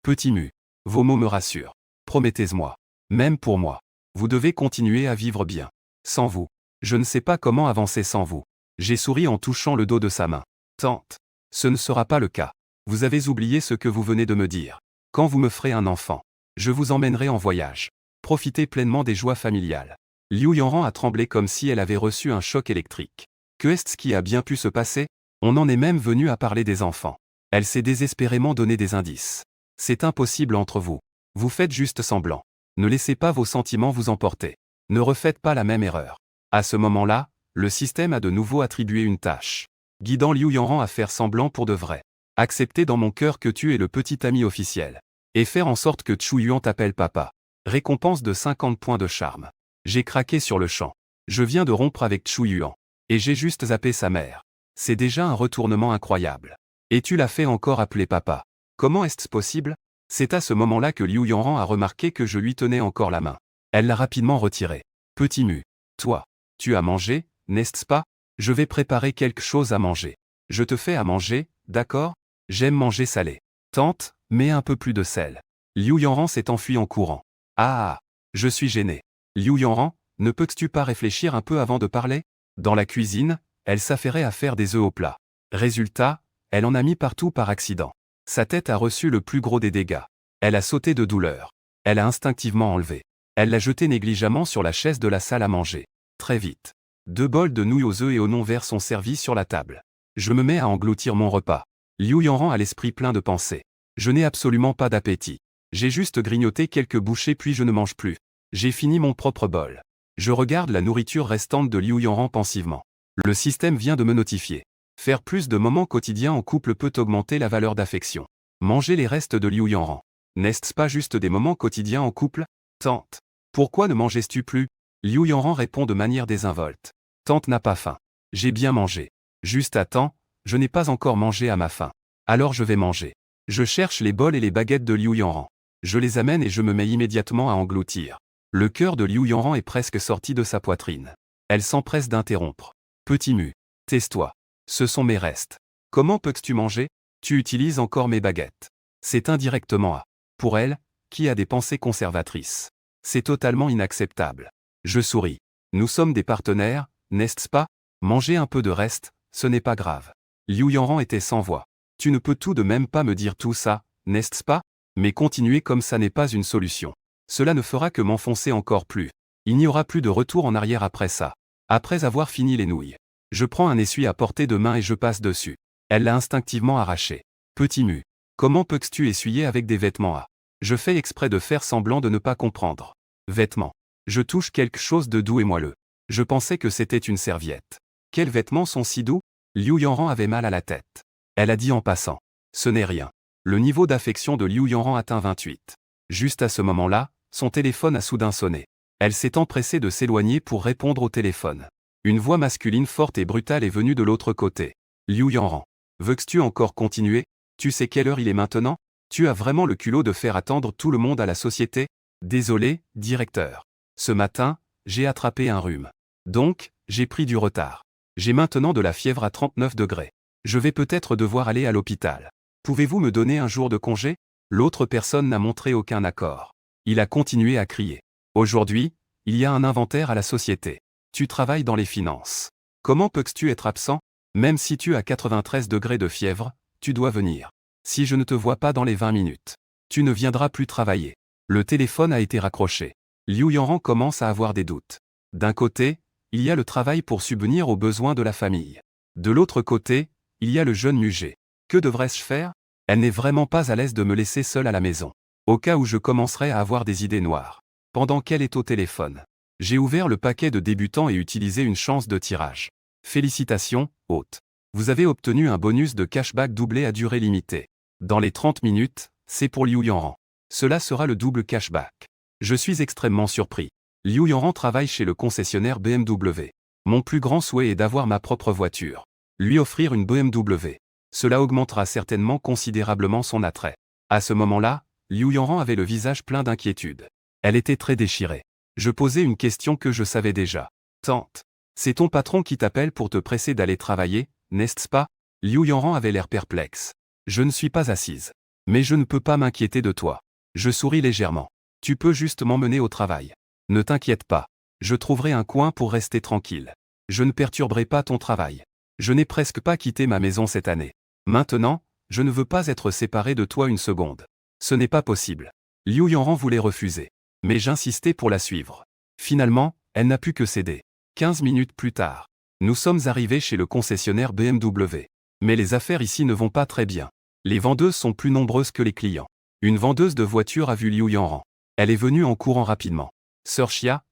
Petit mu. Vos mots me rassurent. Promettez-moi. Même pour moi. Vous devez continuer à vivre bien. Sans vous. Je ne sais pas comment avancer sans vous. J'ai souri en touchant le dos de sa main. Tante. Ce ne sera pas le cas. Vous avez oublié ce que vous venez de me dire. Quand vous me ferez un enfant, je vous emmènerai en voyage. Profitez pleinement des joies familiales. Liu Yanran a tremblé comme si elle avait reçu un choc électrique. Que est-ce qui a bien pu se passer? On en est même venu à parler des enfants. Elle s'est désespérément donné des indices. C'est impossible entre vous. Vous faites juste semblant. Ne laissez pas vos sentiments vous emporter. Ne refaites pas la même erreur. À ce moment-là, le système a de nouveau attribué une tâche, guidant Liu Yanran à faire semblant pour de vrai. Accepter dans mon cœur que tu es le petit ami officiel. Et faire en sorte que Chu Yuan t'appelle papa. Récompense de 50 points de charme. J'ai craqué sur le champ. Je viens de rompre avec Chu Yuan. Et j'ai juste zappé sa mère. C'est déjà un retournement incroyable. Et tu l'as fait encore appeler papa. Comment est-ce possible? C'est à ce moment-là que Liu Yanran a remarqué que je lui tenais encore la main. Elle l'a rapidement retiré. Petit mu. Toi. Tu as mangé, n'est-ce pas? Je vais préparer quelque chose à manger. Je te fais à manger, d'accord? J'aime manger salé. Tante, mets un peu plus de sel. Liu Yanran s'est enfui en courant. Ah, je suis gêné. Liu Yanran, ne peux-tu pas réfléchir un peu avant de parler? Dans la cuisine, elle s'affairait à faire des œufs au plat. Résultat, elle en a mis partout par accident. Sa tête a reçu le plus gros des dégâts. Elle a sauté de douleur. Elle a instinctivement enlevé. Elle l'a jeté négligemment sur la chaise de la salle à manger. Très vite. 2 bols de nouilles aux œufs et au non-vert sont servis sur la table. Je me mets à engloutir mon repas. Liu Yanran a l'esprit plein de pensées. Je n'ai absolument pas d'appétit. J'ai juste grignoté quelques bouchées puis je ne mange plus. J'ai fini mon propre bol. Je regarde la nourriture restante de Liu Yanran pensivement. Le système vient de me notifier. Faire plus de moments quotidiens en couple peut augmenter la valeur d'affection. Manger les restes de Liu Yanran. N'est-ce pas juste des moments quotidiens en couple? Tante. Pourquoi ne manges-tu plus? Liu Yanran répond de manière désinvolte. Tante n'a pas faim. J'ai bien mangé. Juste à temps, je n'ai pas encore mangé à ma faim. Alors je vais manger. Je cherche les bols et les baguettes de Liu Yanran. Je les amène et je me mets immédiatement à engloutir. Le cœur de Liu Yanran est presque sorti de sa poitrine. Elle s'empresse d'interrompre. Petit mu. Tais-toi. Ce sont mes restes. Comment peux-tu manger? Tu utilises encore mes baguettes. C'est indirectement à. Pour elle, qui a des pensées conservatrices. C'est totalement inacceptable. Je souris. Nous sommes des partenaires, n'est-ce pas? Manger un peu de reste, ce n'est pas grave. Liu Yanran était sans voix. Tu ne peux tout de même pas me dire tout ça, n'est-ce pas? Mais continuer comme ça n'est pas une solution. Cela ne fera que m'enfoncer encore plus. Il n'y aura plus de retour en arrière après ça. Après avoir fini les nouilles. Je prends un essuie à portée de main et je passe dessus. Elle l'a instinctivement arraché. Petit mu. Comment peux-tu essuyer avec des vêtements à? Je fais exprès de faire semblant de ne pas comprendre. Vêtements. Je touche quelque chose de doux et moelleux. Je pensais que c'était une serviette. Quels vêtements sont si doux? Liu Yanran avait mal à la tête. Elle a dit en passant. Ce n'est rien. Le niveau d'affection de Liu Yanran atteint 28. Juste à ce moment-là, son téléphone a soudain sonné. Elle s'est empressée de s'éloigner pour répondre au téléphone. Une voix masculine forte et brutale est venue de l'autre côté. Liu Yanran. Veux-tu encore continuer? Tu sais quelle heure il est maintenant? Tu as vraiment le culot de faire attendre tout le monde à la société? Désolé, directeur. Ce matin, j'ai attrapé un rhume. Donc, j'ai pris du retard. J'ai maintenant de la fièvre à 39 degrés. Je vais peut-être devoir aller à l'hôpital. Pouvez-vous me donner un jour de congé? L'autre personne n'a montré aucun accord. Il a continué à crier. Aujourd'hui, il y a un inventaire à la société. Tu travailles dans les finances. Comment peux-tu être absent? Même si tu as 93 degrés de fièvre, tu dois venir. Si je ne te vois pas dans les 20 minutes, tu ne viendras plus travailler. Le téléphone a été raccroché. Liu Yanran commence à avoir des doutes. D'un côté, il y a le travail pour subvenir aux besoins de la famille. De l'autre côté, il y a le jeune Mugé. Que devrais-je faire? Elle n'est vraiment pas à l'aise de me laisser seule à la maison. Au cas où je commencerais à avoir des idées noires. Pendant qu'elle est au téléphone. J'ai ouvert le paquet de débutants et utilisé une chance de tirage. Félicitations, hôte. Vous avez obtenu un bonus de cashback doublé à durée limitée. Dans les 30 minutes, c'est pour Liu Yanran. Cela sera le double cashback. Je suis extrêmement surpris. Liu Yanran travaille chez le concessionnaire BMW. Mon plus grand souhait est d'avoir ma propre voiture. Lui offrir une BMW. Cela augmentera certainement considérablement son attrait. À ce moment-là, Liu Yanran avait le visage plein d'inquiétude. Elle était très déchirée. Je posais une question que je savais déjà. Tante, c'est ton patron qui t'appelle pour te presser d'aller travailler, n'est-ce pas? Liu Yanran avait l'air perplexe. Je ne suis pas assise. Mais je ne peux pas m'inquiéter de toi. Je souris légèrement. Tu peux juste m'emmener au travail. Ne t'inquiète pas. Je trouverai un coin pour rester tranquille. Je ne perturberai pas ton travail. Je n'ai presque pas quitté ma maison cette année. Maintenant, je ne veux pas être séparé de toi une seconde. Ce n'est pas possible. Liu Yanran voulait refuser. Mais j'insistais pour la suivre. Finalement, elle n'a pu que céder. 15 minutes plus tard. Nous sommes arrivés chez le concessionnaire BMW. Mais les affaires ici ne vont pas très bien. Les vendeuses sont plus nombreuses que les clients. Une vendeuse de voitures a vu Liu Yanran. Elle est venue en courant rapidement. Sœur Chia,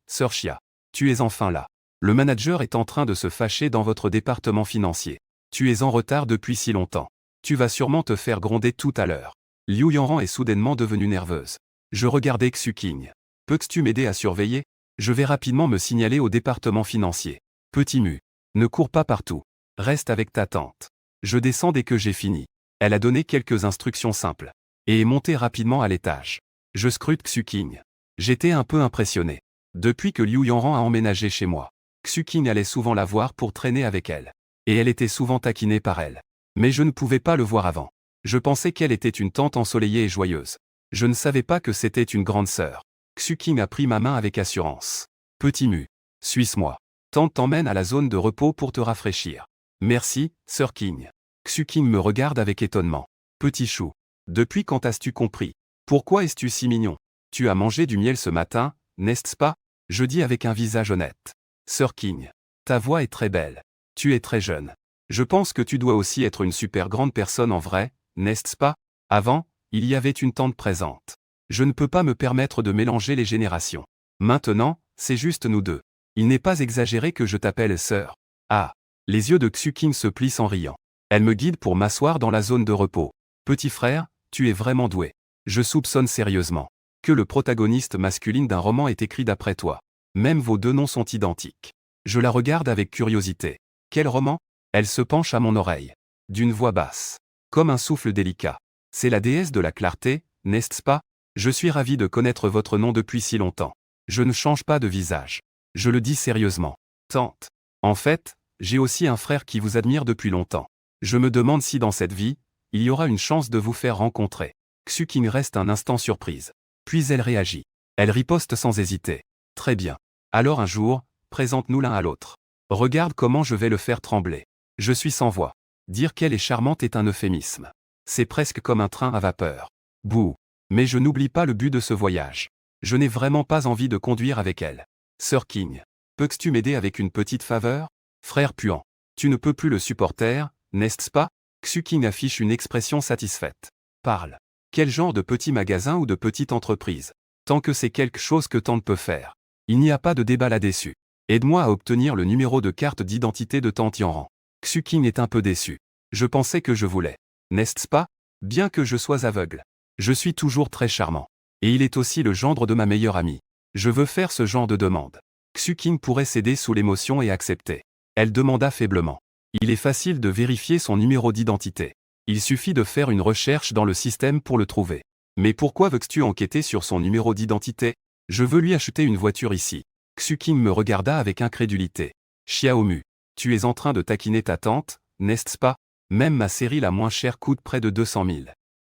tu es enfin là. Le manager est en train de se fâcher dans votre département financier. Tu es en retard depuis si longtemps. Tu vas sûrement te faire gronder tout à l'heure. Liu Yanran est soudainement devenue nerveuse. Je regardais Xu Qing. Peux-tu m'aider à surveiller? Je vais rapidement me signaler au département financier. Petit Mu. Ne cours pas partout. Reste avec ta tante. Je descends dès que j'ai fini. Elle a donné quelques instructions simples. Et est montée rapidement à l'étage. Je scrute Xu Qing. J'étais un peu impressionné. Depuis que Liu Yanran a emménagé chez moi, Xu Qing allait souvent la voir pour traîner avec elle. Et elle était souvent taquinée par elle. Mais je ne pouvais pas le voir avant. Je pensais qu'elle était une tante ensoleillée et joyeuse. Je ne savais pas que c'était une grande sœur. Xu Qing a pris ma main avec assurance. Petit Mu. Suis-moi. Tante t'emmène à la zone de repos pour te rafraîchir. Merci, sœur Qing. Xu Qing me regarde avec étonnement. Petit chou. Depuis quand as-tu compris? Pourquoi es-tu si mignon? Tu as mangé du miel ce matin, n'est-ce pas? Je dis avec un visage honnête. Sœur Qing. Ta voix est très belle. Tu es très jeune. Je pense que tu dois aussi être une super grande personne en vrai, n'est-ce pas? Avant, il y avait une tante présente. Je ne peux pas me permettre de mélanger les générations. Maintenant, c'est juste nous deux. Il n'est pas exagéré que je t'appelle sœur. Ah. Les yeux de Xu Qing se plissent en riant. Elle me guide pour m'asseoir dans la zone de repos. Petit frère, tu es vraiment doué. Je soupçonne sérieusement que le protagoniste masculine d'un roman est écrit d'après toi. Même vos deux noms sont identiques. Je la regarde avec curiosité. Quel roman? Elle se penche à mon oreille. D'une voix basse. Comme un souffle délicat. C'est la déesse de la clarté, n'est-ce pas? Je suis ravi de connaître votre nom depuis si longtemps. Je ne change pas de visage. Je le dis sérieusement. Tante. En fait, j'ai aussi un frère qui vous admire depuis longtemps. Je me demande si dans cette vie, il y aura une chance de vous faire rencontrer. Xu Qing reste un instant surprise. Puis elle réagit. Elle riposte sans hésiter. Très bien. Alors un jour, présente-nous l'un à l'autre. Regarde comment je vais le faire trembler. Je suis sans voix. Dire qu'elle est charmante est un euphémisme. C'est presque comme un train à vapeur. Bouh. Mais je n'oublie pas le but de ce voyage. Je n'ai vraiment pas envie de conduire avec elle. Sœur Qing. Peux-tu m'aider avec une petite faveur? Frère puant. Tu ne peux plus le supporter, n'est-ce pas? Xu Qing affiche une expression satisfaite. Parle. Quel genre de petit magasin ou de petite entreprise? Tant que c'est quelque chose que tante peut faire. Il n'y a pas de débat là-dessus. Aide-moi à obtenir le numéro de carte d'identité de tante Yanran. Xu Qing est un peu déçu. Je pensais que je voulais. N'est-ce pas? Bien que je sois aveugle. Je suis toujours très charmant. Et il est aussi le gendre de ma meilleure amie. Je veux faire ce genre de demande. Xu Qing pourrait céder sous l'émotion et accepter. Elle demanda faiblement. Il est facile de vérifier son numéro d'identité. Il suffit de faire une recherche dans le système pour le trouver. Mais pourquoi veux-tu enquêter sur son numéro d'identité? Je veux lui acheter une voiture ici. Xu Qing me regarda avec incrédulité. Xiaomu. Tu es en train de taquiner ta tante, n'est-ce pas? Même ma série la moins chère coûte près de 200 000.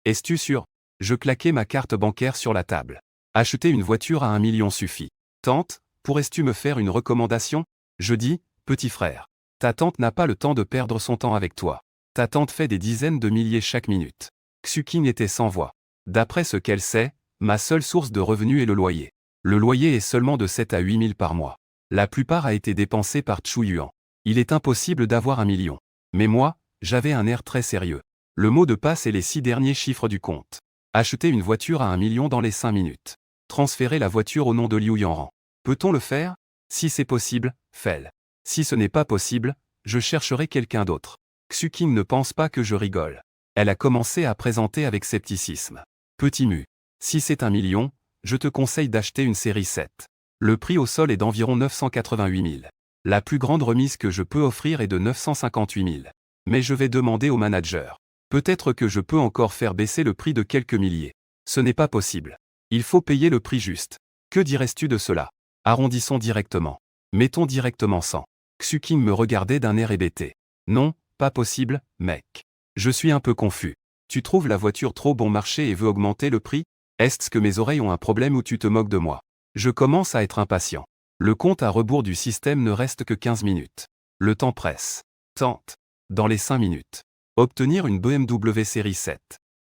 Es-tu sûr? Je claquai ma carte bancaire sur la table. Acheter une voiture à 1 million suffit. Tante, pourrais-tu me faire une recommandation? Je dis, petit frère. Ta tante n'a pas le temps de perdre son temps avec toi. Ta tante fait des dizaines de milliers chaque minute. Xu Qing était sans voix. D'après ce qu'elle sait, ma seule source de revenus est le loyer. Le loyer est seulement de 7 à 8 000 par mois. La plupart a été dépensé par Chu Yuan. Il est impossible d'avoir 1 million. Mais moi, j'avais un air très sérieux. Le mot de passe et les 6 derniers chiffres du compte. Acheter une voiture à 1 million dans les 5 minutes. Transférer la voiture au nom de Liu Yanran. Peut-on le faire? Si c'est possible, fais-le. Si ce n'est pas possible, je chercherai quelqu'un d'autre. Xueqing ne pense pas que je rigole. Elle a commencé à présenter avec scepticisme. Petit mu. Si c'est 1 million, je te conseille d'acheter une série 7. Le prix au sol est d'environ 988 000. La plus grande remise que je peux offrir est de 958 000. Mais je vais demander au manager. Peut-être que je peux encore faire baisser le prix de quelques milliers. Ce n'est pas possible. Il faut payer le prix juste. Que dirais-tu de cela? Arrondissons directement. Mettons directement 100. Xueqing me regardait d'un air hébété. Non, pas possible, mec. Je suis un peu confus. Tu trouves la voiture trop bon marché et veux augmenter le prix? Est-ce que mes oreilles ont un problème ou tu te moques de moi? Je commence à être impatient. Le compte à rebours du système ne reste que 15 minutes. Le temps presse. Tente. Dans les 5 minutes. Obtenir une BMW série 7.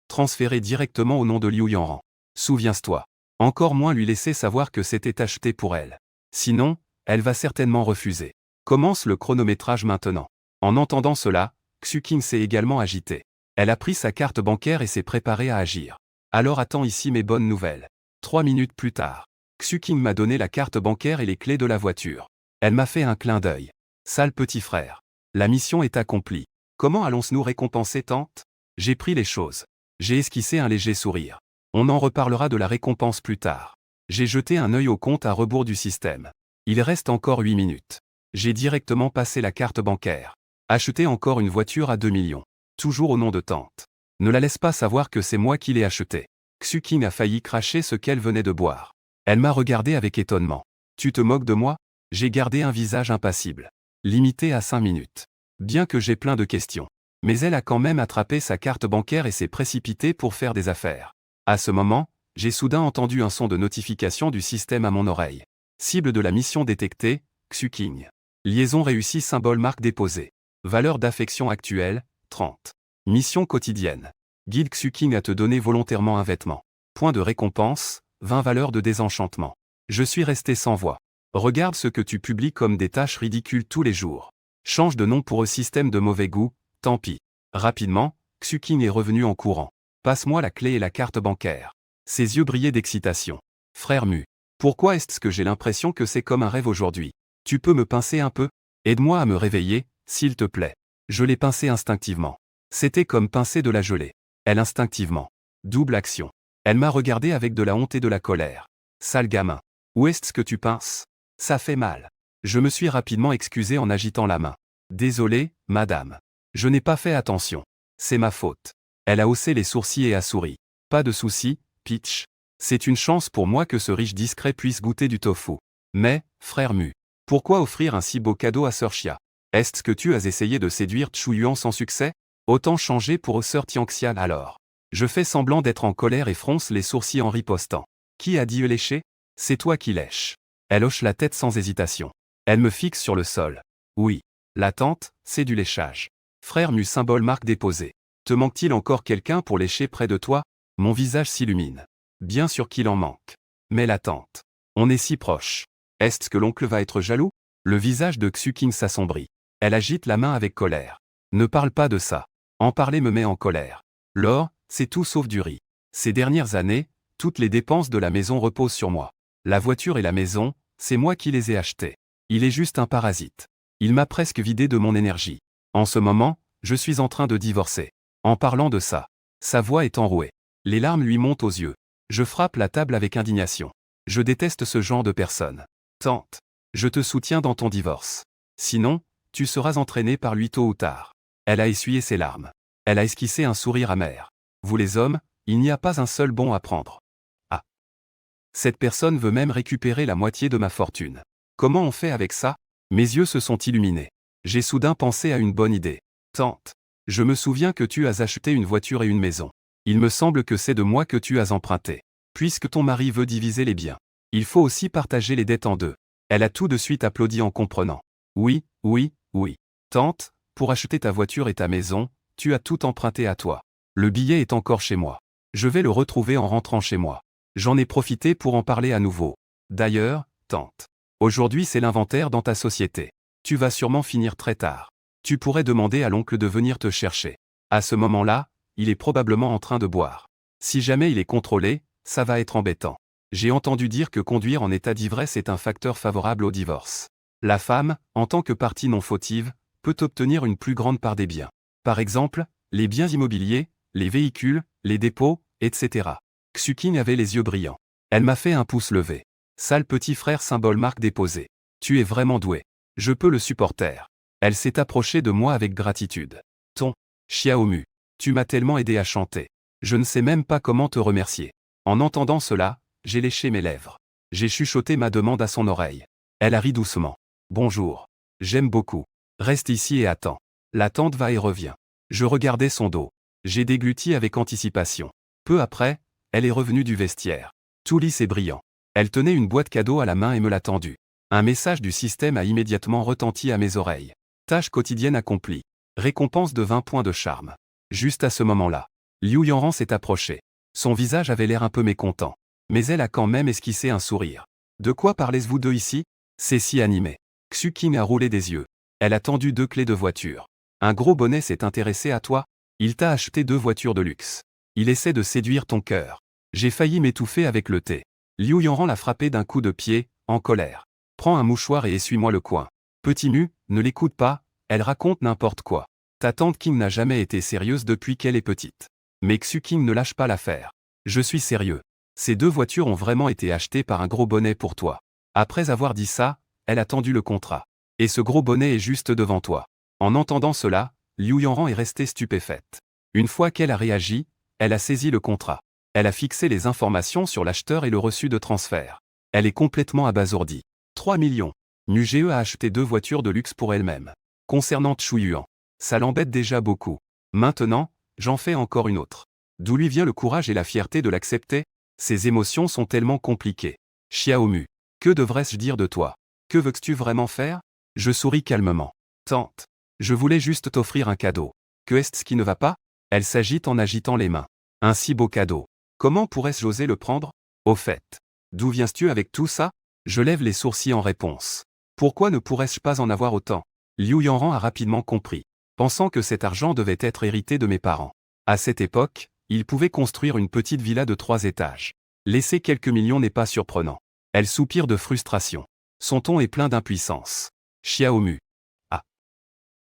Transférer directement au nom de Liu Yanran. Souviens-toi. Encore moins lui laisser savoir que c'était acheté pour elle. Sinon, elle va certainement refuser. Commence le chronométrage maintenant. En entendant cela, Xueqing s'est également agitée. Elle a pris sa carte bancaire et s'est préparée à agir. Alors attends ici mes bonnes nouvelles. 3 minutes plus tard. Xueqing m'a donné la carte bancaire et les clés de la voiture. Elle m'a fait un clin d'œil. Sale petit frère. La mission est accomplie. Comment allons-nous récompenser tante? J'ai pris les choses. J'ai esquissé un léger sourire. On en reparlera de la récompense plus tard. J'ai jeté un œil au compte à rebours du système. Il reste encore 8 minutes. J'ai directement passé la carte bancaire. Acheté encore une voiture à 2 millions. Toujours au nom de tante. Ne la laisse pas savoir que c'est moi qui l'ai achetée. Xueqing a failli cracher ce qu'elle venait de boire. Elle m'a regardé avec étonnement. Tu te moques de moi? J'ai gardé un visage impassible. Limité à 5 minutes. Bien que j'ai plein de questions. Mais elle a quand même attrapé sa carte bancaire et s'est précipitée pour faire des affaires. À ce moment, j'ai soudain entendu un son de notification du système à mon oreille. Cible de la mission détectée, Xueqing. Liaison réussie symbole marque déposée. Valeur d'affection actuelle, 30. Mission quotidienne. Guide Xueqing à te donner volontairement un vêtement. Point de récompense, 20 valeurs de désenchantement. Je suis resté sans voix. Regarde ce que tu publies comme des tâches ridicules tous les jours. Change de nom pour un système de mauvais goût, tant pis. Rapidement, Xueqing est revenu en courant. Passe-moi la clé et la carte bancaire. Ses yeux brillaient d'excitation. Frère Mu. Pourquoi est-ce que j'ai l'impression que c'est comme un rêve aujourd'hui? Tu peux me pincer un peu? Aide-moi à me réveiller, s'il te plaît. Je l'ai pincé instinctivement. C'était comme pincer de la gelée. Elle instinctivement. Double action. Elle m'a regardé avec de la honte et de la colère. Sale gamin. Où est-ce que tu pinces? Ça fait mal. Je me suis rapidement excusé en agitant la main. Désolé, madame. Je n'ai pas fait attention. C'est ma faute. Elle a haussé les sourcils et a souri. Pas de souci, Peach. C'est une chance pour moi que ce riche discret puisse goûter du tofu. Mais, frère Mu, pourquoi offrir un si beau cadeau à Sœur Xia? Est-ce que tu as essayé de séduire Chu Yuan sans succès? Autant changer pour Sœur Tianxian alors. Je fais semblant d'être en colère et fronce les sourcils en ripostant. Qui a dit lécher? C'est toi qui lèches. Elle hoche la tête sans hésitation. Elle me fixe sur le sol. Oui. L'attente, c'est du léchage. Frère Mu symbole marque déposée. Te manque-t-il encore quelqu'un pour lécher près de toi? Mon visage s'illumine. Bien sûr qu'il en manque. Mais l'attente. On est si proche. Est-ce que l'oncle va être jaloux? Le visage de Xueqing s'assombrit. Elle agite la main avec colère. Ne parle pas de ça. En parler me met en colère. L'or, c'est tout sauf du riz. Ces dernières années, toutes les dépenses de la maison reposent sur moi. La voiture et la maison, c'est moi qui les ai achetées. Il est juste un parasite. Il m'a presque vidé de mon énergie. En ce moment, je suis en train de divorcer. En parlant de ça, sa voix est enrouée. Les larmes lui montent aux yeux. Je frappe la table avec indignation. Je déteste ce genre de personne. Tante, je te soutiens dans ton divorce. Sinon, tu seras entraîné par lui tôt ou tard. Elle a essuyé ses larmes. Elle a esquissé un sourire amer. Vous les hommes, il n'y a pas un seul bon à prendre. Ah. Cette personne veut même récupérer la moitié de ma fortune. Comment on fait avec ça? Mes yeux se sont illuminés. J'ai soudain pensé à une bonne idée. Tante, je me souviens que tu as acheté une voiture et une maison. Il me semble que c'est de moi que tu as emprunté. Puisque ton mari veut diviser les biens, il faut aussi partager les dettes en deux. Elle a tout de suite applaudi en comprenant. Oui, oui, oui. Tante, pour acheter ta voiture et ta maison, tu as tout emprunté à toi. Le billet est encore chez moi. Je vais le retrouver en rentrant chez moi. J'en ai profité pour en parler à nouveau. D'ailleurs, tante, aujourd'hui c'est l'inventaire dans ta société. Tu vas sûrement finir très tard. Tu pourrais demander à l'oncle de venir te chercher. À ce moment-là, il est probablement en train de boire. Si jamais il est contrôlé, ça va être embêtant. J'ai entendu dire que conduire en état d'ivresse est un facteur favorable au divorce. La femme, en tant que partie non fautive, peut obtenir une plus grande part des biens. Par exemple, les biens immobiliers, les véhicules, les dépôts, etc. Xuking avait les yeux brillants. Elle m'a fait un pouce levé. Sale petit frère symbole marque déposée. Tu es vraiment doué. Je peux le supporter. Elle s'est approchée de moi avec gratitude. Ton Xiaomu, tu m'as tellement aidé à chanter. Je ne sais même pas comment te remercier. En entendant cela, j'ai léché mes lèvres. J'ai chuchoté ma demande à son oreille. Elle a ri doucement. Bonjour. J'aime beaucoup. Reste ici et attends. L'attente va et revient. Je regardais son dos. J'ai dégluti avec anticipation. Peu après, elle est revenue du vestiaire. Tout lisse et brillant. Elle tenait une boîte cadeau à la main et me l'a tendue. Un message du système a immédiatement retenti à mes oreilles. Tâche quotidienne accomplie. Récompense de 20 points de charme. Juste à ce moment-là, Liu Yanran s'est approchée. Son visage avait l'air un peu mécontent. Mais elle a quand même esquissé un sourire. De quoi parlez-vous deux ici? C'est si animé. Xuking a roulé des yeux. Elle a tendu 2 clés de voiture. Un gros bonnet s'est intéressé à toi? Il t'a acheté 2 voitures de luxe. Il essaie de séduire ton cœur. J'ai failli m'étouffer avec le thé. Liu Yanran l'a frappé d'un coup de pied, en colère. Prends un mouchoir et essuie-moi le coin. Petit mu, ne l'écoute pas, elle raconte n'importe quoi. Ta tante King n'a jamais été sérieuse depuis qu'elle est petite. Mais Xuking ne lâche pas l'affaire. Je suis sérieux. Ces 2 voitures ont vraiment été achetées par un gros bonnet pour toi. Après avoir dit ça, elle a tendu le contrat. Et ce gros bonnet est juste devant toi. En entendant cela, Liu Yanran est restée stupéfaite. Une fois qu'elle a réagi, elle a saisi le contrat. Elle a fixé les informations sur l'acheteur et le reçu de transfert. Elle est complètement abasourdie. 3 millions. NUGE a acheté 2 voitures de luxe pour elle-même. Concernant Chu Yuan, ça l'embête déjà beaucoup. Maintenant, j'en fais encore une autre. D'où lui vient le courage et la fierté de l'accepter? Ses émotions sont tellement compliquées. Xiaomu, que devrais-je dire de toi? Que veux-tu vraiment faire? Je souris calmement. Tante, je voulais juste t'offrir un cadeau. Que est-ce qui ne va pas? Elle s'agite en agitant les mains. Un si beau cadeau. Comment pourrais-je oser le prendre? Au fait, d'où viens-tu avec tout ça? Je lève les sourcils en réponse. Pourquoi ne pourrais-je pas en avoir autant? Liu Yanran a rapidement compris, pensant que cet argent devait être hérité de mes parents. À cette époque, il pouvait construire une petite villa de 3 étages. Laisser quelques millions n'est pas surprenant. Elle soupire de frustration. Son ton est plein d'impuissance. Xiaomu. Ah.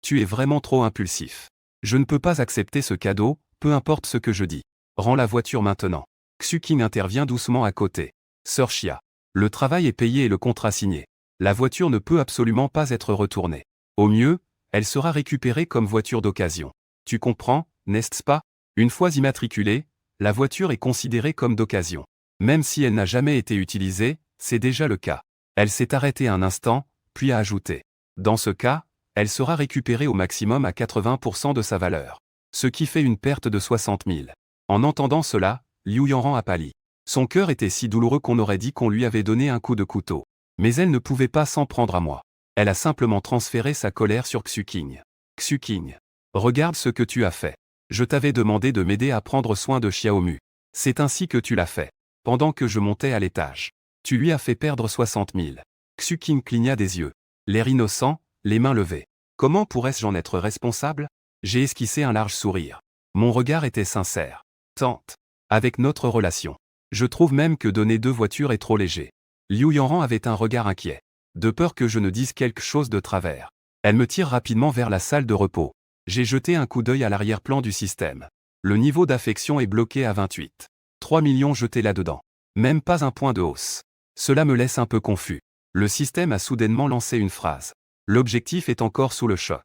Tu es vraiment trop impulsif. Je ne peux pas accepter ce cadeau, peu importe ce que je dis. Rends la voiture maintenant. Xuking intervient doucement à côté. Sœur Xia. Le travail est payé et le contrat signé. La voiture ne peut absolument pas être retournée. Au mieux, elle sera récupérée comme voiture d'occasion. Tu comprends, n'est-ce pas? Une fois immatriculée, la voiture est considérée comme d'occasion. Même si elle n'a jamais été utilisée, c'est déjà le cas. Elle s'est arrêtée un instant, puis a ajouté. Dans ce cas, elle sera récupérée au maximum à 80% de sa valeur. Ce qui fait une perte de 60 000. En entendant cela, Liu Yanran a pâli. Son cœur était si douloureux qu'on aurait dit qu'on lui avait donné un coup de couteau. Mais elle ne pouvait pas s'en prendre à moi. Elle a simplement transféré sa colère sur Xuking. Xuking. Regarde ce que tu as fait. Je t'avais demandé de m'aider à prendre soin de Xiaomu. C'est ainsi que tu l'as fait. Pendant que je montais à l'étage. Tu lui as fait perdre 60 000. Xuking cligna des yeux. L'air innocent, les mains levées. Comment pourrais-je en être responsable? J'ai esquissé un large sourire. Mon regard était sincère. Tante. Avec notre relation. Je trouve même que donner 2 voitures est trop léger. Liu Yanran avait un regard inquiet. De peur que je ne dise quelque chose de travers. Elle me tire rapidement vers la salle de repos. J'ai jeté un coup d'œil à l'arrière-plan du système. Le niveau d'affection est bloqué à 28. 3 millions jetés là-dedans. Même pas un point de hausse. Cela me laisse un peu confus. Le système a soudainement lancé une phrase. L'objectif est encore sous le choc.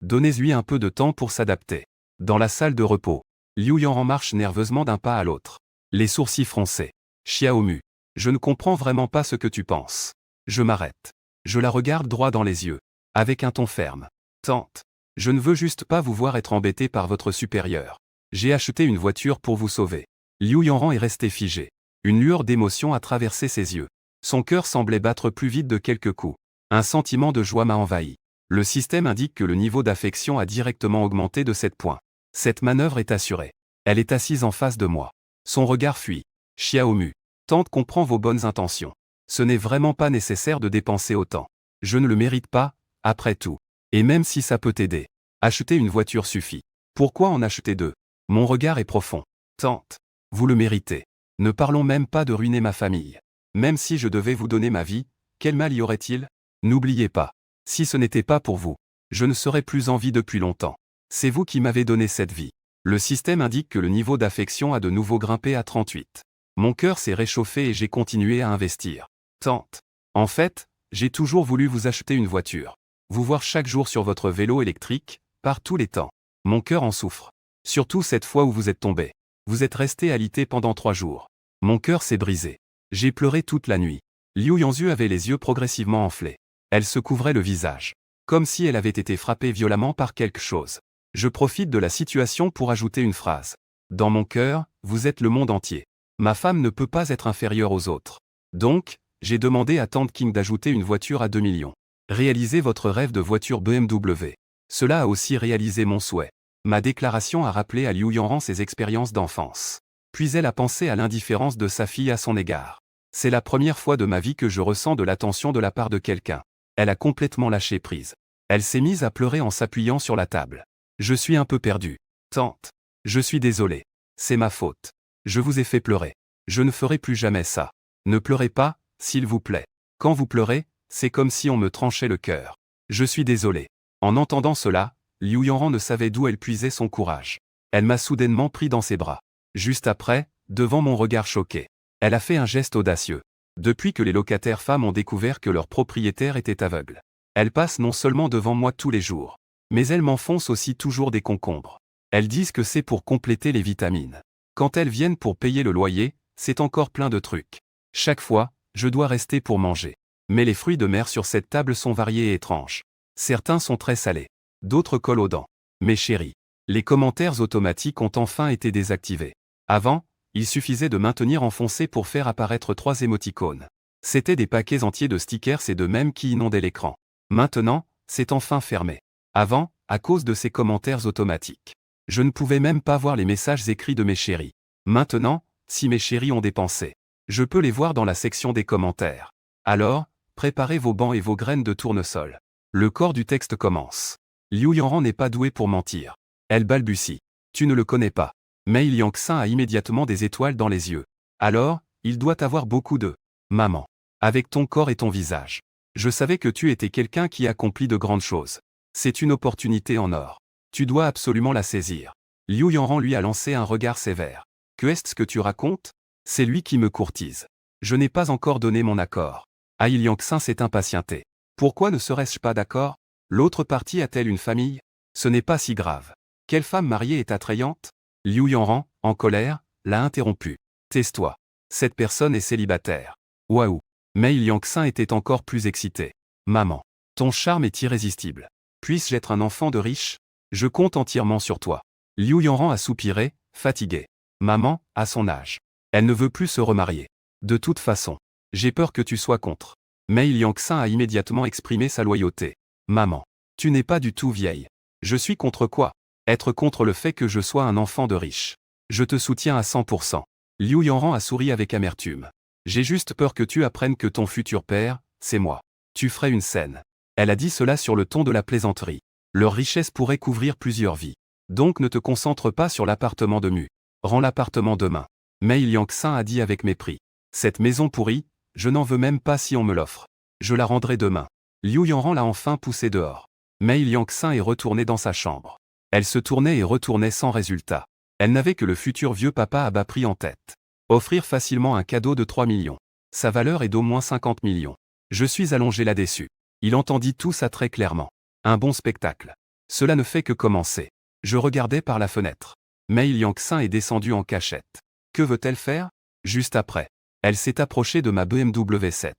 Donnez-lui un peu de temps pour s'adapter. Dans la salle de repos, Liu Yanran marche nerveusement d'un pas à l'autre. Les sourcils froncés. Xiaomu. Je ne comprends vraiment pas ce que tu penses. Je m'arrête. Je la regarde droit dans les yeux. Avec un ton ferme. Tante. Je ne veux juste pas vous voir être embêté par votre supérieur. J'ai acheté une voiture pour vous sauver. Liu Yanran est resté figé. Une lueur d'émotion a traversé ses yeux. Son cœur semblait battre plus vite de quelques coups. Un sentiment de joie m'a envahi. Le système indique que le niveau d'affection a directement augmenté de 7 points. Cette manœuvre est assurée. Elle est assise en face de moi. Son regard fuit. Xiaomu. Tante comprend vos bonnes intentions. Ce n'est vraiment pas nécessaire de dépenser autant. Je ne le mérite pas, après tout. Et même si ça peut t'aider. Acheter une voiture suffit. Pourquoi en acheter 2? Mon regard est profond. Tante. Vous le méritez. Ne parlons même pas de ruiner ma famille. Même si je devais vous donner ma vie, quel mal y aurait-il? N'oubliez pas. Si ce n'était pas pour vous, je ne serais plus en vie depuis longtemps. C'est vous qui m'avez donné cette vie. Le système indique que le niveau d'affection a de nouveau grimpé à 38. Mon cœur s'est réchauffé et j'ai continué à investir. Tante. En fait, j'ai toujours voulu vous acheter une voiture. Vous voir chaque jour sur votre vélo électrique, par tous les temps. Mon cœur en souffre. Surtout cette fois où vous êtes tombé. Vous êtes resté alité pendant 3 jours. Mon cœur s'est brisé. J'ai pleuré toute la nuit. Liu Yangzu avait les yeux progressivement enflés. Elle se couvrait le visage. Comme si elle avait été frappée violemment par quelque chose. Je profite de la situation pour ajouter une phrase. Dans mon cœur, vous êtes le monde entier. Ma femme ne peut pas être inférieure aux autres. Donc, j'ai demandé à Tante King d'ajouter une voiture à 2 millions. Réalisez votre rêve de voiture BMW. Cela a aussi réalisé mon souhait. Ma déclaration a rappelé à Liu Yangran ses expériences d'enfance. Puis elle a pensé à l'indifférence de sa fille à son égard. C'est la première fois de ma vie que je ressens de l'attention de la part de quelqu'un. Elle a complètement lâché prise. Elle s'est mise à pleurer en s'appuyant sur la table. Je suis un peu perdu. Tante. Je suis désolé. C'est ma faute. Je vous ai fait pleurer. Je ne ferai plus jamais ça. Ne pleurez pas, s'il vous plaît. Quand vous pleurez, c'est comme si on me tranchait le cœur. Je suis désolé. En entendant cela, Liu Yangran ne savait d'où elle puisait son courage. Elle m'a soudainement pris dans ses bras. Juste après, devant mon regard choqué, elle a fait un geste audacieux. Depuis que les locataires femmes ont découvert que leur propriétaire était aveugle, elles passent non seulement devant moi tous les jours, mais elles m'enfoncent aussi toujours des concombres. Elles disent que c'est pour compléter les vitamines. Quand elles viennent pour payer le loyer, c'est encore plein de trucs. Chaque fois, je dois rester pour manger. Mais les fruits de mer sur cette table sont variés et étranges. Certains sont très salés. D'autres collent aux dents. Mes chéris, les commentaires automatiques ont enfin été désactivés. Avant, il suffisait de maintenir enfoncé pour faire apparaître 3 émoticônes. C'étaient des paquets entiers de stickers et de mèmes qui inondaient l'écran. Maintenant, c'est enfin fermé. Avant, à cause de ces commentaires automatiques, je ne pouvais même pas voir les messages écrits de mes chéris. Maintenant, si mes chéris ont des pensées, je peux les voir dans la section des commentaires. Alors, préparez vos bancs et vos graines de tournesol. Le corps du texte commence. Liu Yangran n'est pas douée pour mentir. Elle balbutie. Tu ne le connais pas. Mais Yangxin a immédiatement des étoiles dans les yeux. Alors, il doit avoir beaucoup de maman. Avec ton corps et ton visage. Je savais que tu étais quelqu'un qui accomplit de grandes choses. C'est une opportunité en or. Tu dois absolument la saisir. Liu Yangran lui a lancé un regard sévère. Que est-ce que tu racontes? C'est lui qui me courtise. Je n'ai pas encore donné mon accord. Yangxin s'est impatienté. Pourquoi ne serais-je pas d'accord? L'autre partie a-t-elle une famille? Ce n'est pas si grave. Quelle femme mariée est attrayante? Liu Yangran, en colère, l'a interrompu. Tais-toi. Cette personne est célibataire. Waouh. Mais Yangxin était encore plus excité. Maman. Ton charme est irrésistible. Puisse-je être un enfant de riche? Je compte entièrement sur toi. Liu Yangran a soupiré, fatigué. Maman, à son âge. Elle ne veut plus se remarier. De toute façon. J'ai peur que tu sois contre. Mais Yangxin a immédiatement exprimé sa loyauté. Maman. Tu n'es pas du tout vieille. Je suis contre quoi? Être contre le fait que je sois un enfant de riche. Je te soutiens à 100%. Liu Yangran a souri avec amertume. J'ai juste peur que tu apprennes que ton futur père, c'est moi. Tu ferais une scène. Elle a dit cela sur le ton de la plaisanterie. Leur richesse pourrait couvrir plusieurs vies. Donc ne te concentre pas sur l'appartement de Mu. Rends l'appartement demain. Mais Yangxin a dit avec mépris. Cette maison pourrie, je n'en veux même pas si on me l'offre. Je la rendrai demain. Liu Yangran l'a enfin poussé dehors. Mais Yangxin est retournée dans sa chambre. Elle se tournait et retournait sans résultat. Elle n'avait que le futur vieux papa à bas prix en tête. Offrir facilement un cadeau de 3 millions. Sa valeur est d'au moins 50 millions. Je suis allongé là-dessus. Il entendit tout ça très clairement. Un bon spectacle. Cela ne fait que commencer. Je regardais par la fenêtre. Mais Yangxin est descendu en cachette. Que veut-elle faire? Juste après. Elle s'est approchée de ma BMW 7.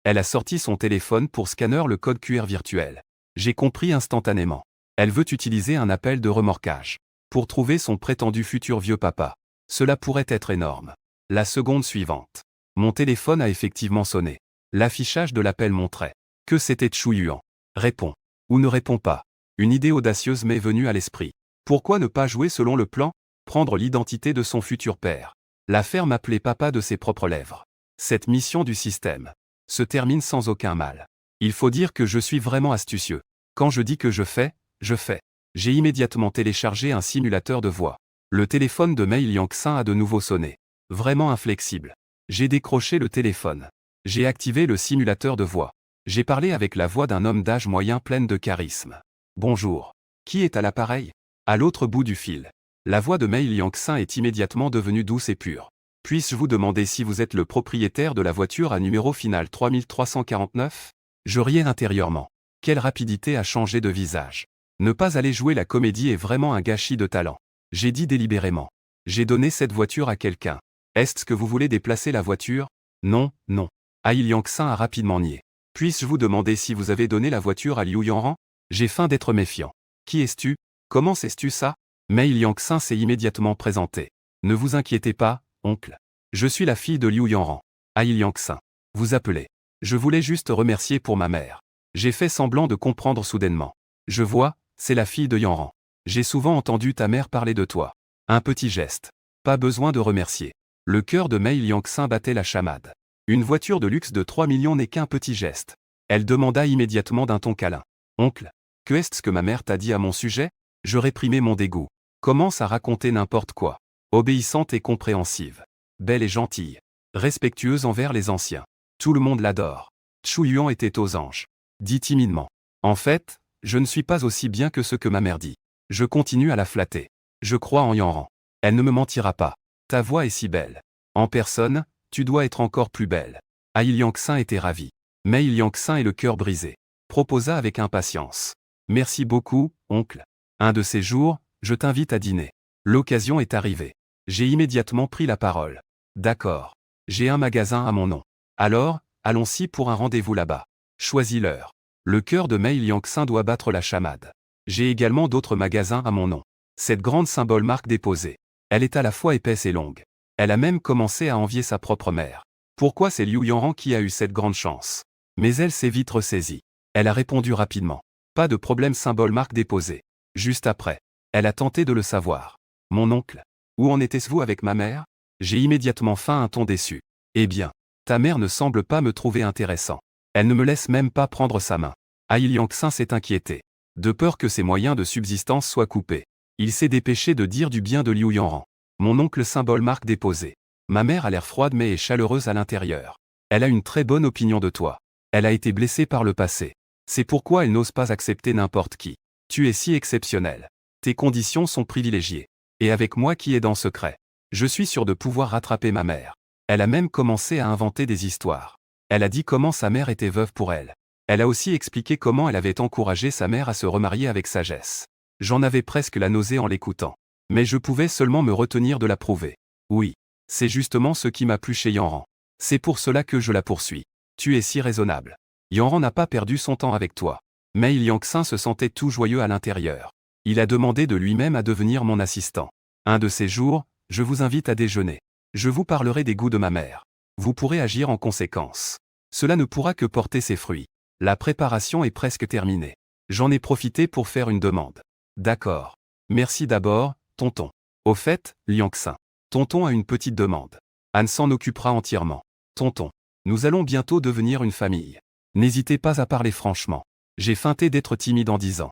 Elle a sorti son téléphone pour scanner le code QR virtuel. J'ai compris instantanément. Elle veut utiliser un appel de remorquage. Pour trouver son prétendu futur vieux papa. Cela pourrait être énorme. La seconde suivante. Mon téléphone a effectivement sonné. L'affichage de l'appel montrait que c'était Chu Yuan. Réponds. Ou ne réponds pas. Une idée audacieuse m'est venue à l'esprit. Pourquoi ne pas jouer selon le plan? Prendre l'identité de son futur père. La faire m'appeler papa de ses propres lèvres. Cette mission du système se termine sans aucun mal. Il faut dire que je suis vraiment astucieux. Quand je dis que je fais, je fais. J'ai immédiatement téléchargé un simulateur de voix. Le téléphone de Mei Yangxin a de nouveau sonné. Vraiment inflexible. J'ai décroché le téléphone. J'ai activé le simulateur de voix. J'ai parlé avec la voix d'un homme d'âge moyen pleine de charisme. Bonjour. Qui est à l'appareil? À l'autre bout du fil. La voix de Mei Liangxin est immédiatement devenue douce et pure. Puis-je vous demander si vous êtes le propriétaire de la voiture à numéro final 3349? Je riais intérieurement. Quelle rapidité à changer de visage. Ne pas aller jouer la comédie est vraiment un gâchis de talent. J'ai dit délibérément. J'ai donné cette voiture à quelqu'un. Est-ce que vous voulez déplacer la voiture? Non, non. Ai Liangxin a rapidement nié. Puis-je vous demander si vous avez donné la voiture à Liu Yanran? J'ai faim d'être méfiant. Qui es-tu? Comment sais-tu ça? Mei Liangxin s'est immédiatement présenté. Ne vous inquiétez pas, oncle. Je suis la fille de Liu Yanran. Ai Liangxin. Vous appelez. Je voulais juste remercier pour ma mère. J'ai fait semblant de comprendre soudainement. Je vois, c'est la fille de Yanran. J'ai souvent entendu ta mère parler de toi. Un petit geste. Pas besoin de remercier. Le cœur de Mei Liangxin battait la chamade. Une voiture de luxe de 3 millions n'est qu'un petit geste. Elle demanda immédiatement d'un ton câlin. Oncle, que est-ce que ma mère t'a dit à mon sujet? Je réprimais mon dégoût. Commence à raconter n'importe quoi. Obéissante et compréhensive. Belle et gentille. Respectueuse envers les anciens. Tout le monde l'adore. Chu Yuan était aux anges. Dit timidement. En fait, je ne suis pas aussi bien que ce que ma mère dit. Je continue à la flatter. Je crois en Yanran. Elle ne me mentira pas. Ta voix est si belle. En personne, tu dois être encore plus belle. Ai Liangxin était ravi. Mei Liangxin et le cœur brisé. Proposa avec impatience. Merci beaucoup, oncle. Un de ces jours, je t'invite à dîner. L'occasion est arrivée. J'ai immédiatement pris la parole. D'accord. J'ai un magasin à mon nom. Alors, allons-y pour un rendez-vous là-bas. Choisis l'heure. Le cœur de Mei Liangxin doit battre la chamade. J'ai également d'autres magasins à mon nom. Cette grande symbole marque déposée. Elle est à la fois épaisse et longue. Elle a même commencé à envier sa propre mère. Pourquoi c'est Liu Yanran qui a eu cette grande chance? Mais elle s'est vite ressaisie. Elle a répondu rapidement. Pas de problème, symbole marque déposée. Juste après. Elle a tenté de le savoir. Mon oncle. Où en était-vous avec ma mère? J'ai immédiatement feint un ton déçu. Eh bien, ta mère ne semble pas me trouver intéressant. Elle ne me laisse même pas prendre sa main. Ai Liangxin s'est inquiété. De peur que ses moyens de subsistance soient coupés. Il s'est dépêché de dire du bien de Liu Yanran. Mon oncle, symbole marque déposée. Ma mère a l'air froide mais est chaleureuse à l'intérieur. Elle a une très bonne opinion de toi. Elle a été blessée par le passé. C'est pourquoi elle n'ose pas accepter n'importe qui. Tu es si exceptionnel. Tes conditions sont privilégiées. Et avec moi qui est dans secret. Je suis sûr de pouvoir rattraper ma mère. Elle a même commencé à inventer des histoires. Elle a dit comment sa mère était veuve pour elle. Elle a aussi expliqué comment elle avait encouragé sa mère à se remarier avec sagesse. J'en avais presque la nausée en l'écoutant. Mais je pouvais seulement me retenir de l'approuver. Oui. C'est justement ce qui m'a plu chez Yanran. C'est pour cela que je la poursuis. Tu es si raisonnable. Yanran n'a pas perdu son temps avec toi. Mei Liangxin se sentait tout joyeux à l'intérieur. Il a demandé de lui-même à devenir mon assistant. Un de ces jours, je vous invite à déjeuner. Je vous parlerai des goûts de ma mère. Vous pourrez agir en conséquence. Cela ne pourra que porter ses fruits. La préparation est presque terminée. J'en ai profité pour faire une demande. D'accord. Merci d'abord, tonton. Au fait, Liangxin. Tonton a une petite demande. Anne s'en occupera entièrement. Tonton. Nous allons bientôt devenir une famille. N'hésitez pas à parler franchement. J'ai feinté d'être timide en disant.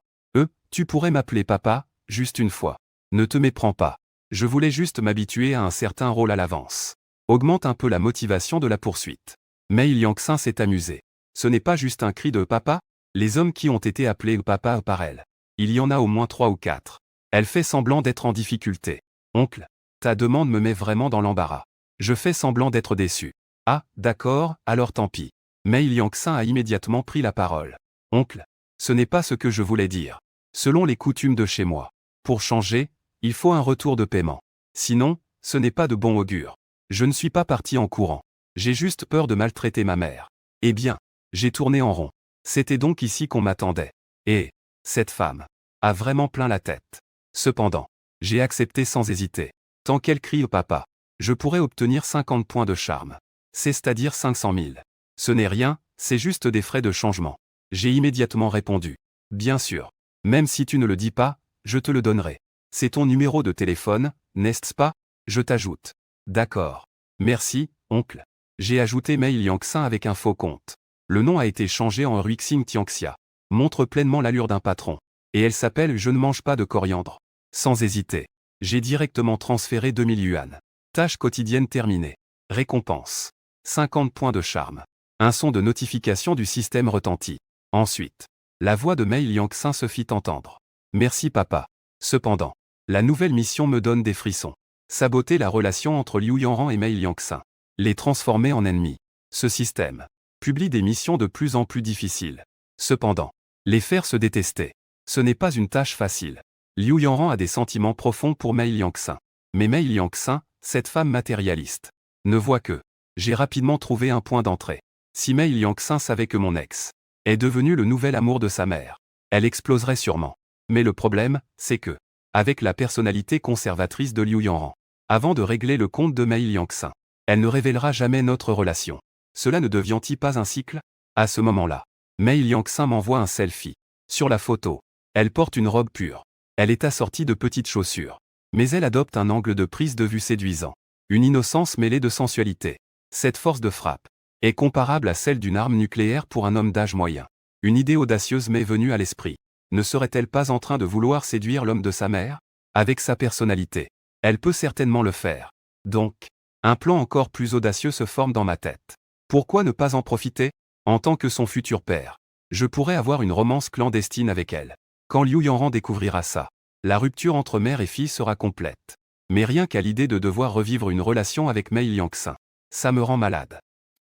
Tu pourrais m'appeler papa, juste une fois. Ne te méprends pas. Je voulais juste m'habituer à un certain rôle à l'avance. Augmente un peu la motivation de la poursuite. Mei Liangxin s'est amusé. Ce n'est pas juste un cri de papa? Les hommes qui ont été appelés papa par elle. Il y en a au moins 3 ou 4. Elle fait semblant d'être en difficulté. Oncle, ta demande me met vraiment dans l'embarras. Je fais semblant d'être déçu. Ah, d'accord, alors tant pis. Mei Liangxin a immédiatement pris la parole. Oncle, ce n'est pas ce que je voulais dire. Selon les coutumes de chez moi. Pour changer, il faut un retour de paiement. Sinon, ce n'est pas de bon augure. Je ne suis pas parti en courant. J'ai juste peur de maltraiter ma mère. Eh bien, j'ai tourné en rond. C'était donc ici qu'on m'attendait. Et, cette femme, a vraiment plein la tête. Cependant, j'ai accepté sans hésiter. Tant qu'elle crie au papa, je pourrais obtenir 50 points de charme. C'est-à-dire 500 000. Ce n'est rien, c'est juste des frais de changement. J'ai immédiatement répondu. Bien sûr. Même si tu ne le dis pas, je te le donnerai. C'est ton numéro de téléphone, n'est-ce pas? Je t'ajoute. D'accord. Merci, oncle. J'ai ajouté Mei Liangxin avec un faux compte. Le nom a été changé en Ruixing Tianxia. Montre pleinement l'allure d'un patron. Et elle s'appelle Je ne mange pas de coriandre. Sans hésiter. J'ai directement transféré 2000 yuan. Tâche quotidienne terminée. Récompense. 50 points de charme. Un son de notification du système retentit. Ensuite, la voix de Mei Liangxin se fit entendre. Merci papa. Cependant, la nouvelle mission me donne des frissons. Saboter la relation entre Liu Yanran et Mei Liangxin. Les transformer en ennemis. Ce système publie des missions de plus en plus difficiles. Cependant, les faire se détester. Ce n'est pas une tâche facile. Liu Yanran a des sentiments profonds pour Mei Liangxin. Mais Mei Liangxin, cette femme matérialiste, ne voit que. J'ai rapidement trouvé un point d'entrée. Si Mei Liangxin savait que mon ex est devenu le nouvel amour de sa mère, elle exploserait sûrement. Mais le problème, c'est que, avec la personnalité conservatrice de Liu Yanran, avant de régler le compte de Mei Liangxin, elle ne révélera jamais notre relation. Cela ne devient-il pas un cycle? À ce moment-là, Mei Liangxin m'envoie un selfie. Sur la photo, elle porte une robe pure. Elle est assortie de petites chaussures. Mais elle adopte un angle de prise de vue séduisant. Une innocence mêlée de sensualité. Cette force de frappe est comparable à celle d'une arme nucléaire pour un homme d'âge moyen. Une idée audacieuse m'est venue à l'esprit. Ne serait-elle pas en train de vouloir séduire l'homme de sa mère? Avec sa personnalité, elle peut certainement le faire. Donc, un plan encore plus audacieux se forme dans ma tête. Pourquoi ne pas en profiter? En tant que son futur père, je pourrais avoir une romance clandestine avec elle. Quand Liu Yanran découvrira ça, la rupture entre mère et fille sera complète. Mais rien qu'à l'idée de devoir revivre une relation avec Mei Liangxin, ça me rend malade.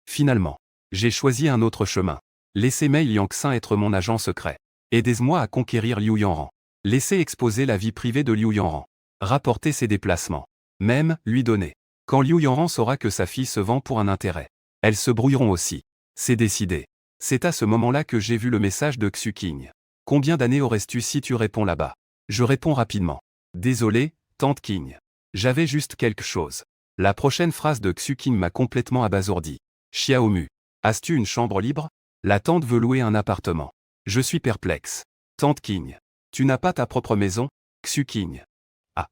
Finalement, j'ai choisi un autre chemin. Laissez Mei Liangxin être mon agent secret. Aidez-moi à conquérir Liu Yanran. Laissez exposer la vie privée de Liu Yanran. Rapporter ses déplacements. Même, lui donner. Quand Liu Yanran saura que sa fille se vend pour un intérêt, elles se brouilleront aussi. C'est décidé. C'est à ce moment-là que j'ai vu le message de Xu Qing. Combien d'années aurais-tu si tu réponds là-bas? Je réponds rapidement. Désolé, tante Qing. J'avais juste quelque chose. La prochaine phrase de Xu Qing m'a complètement abasourdi. Xiaomu. As-tu une chambre libre? La tante veut louer un appartement. Je suis perplexe. Tante Qing. Tu n'as pas ta propre maison? Xu Qing. Ah.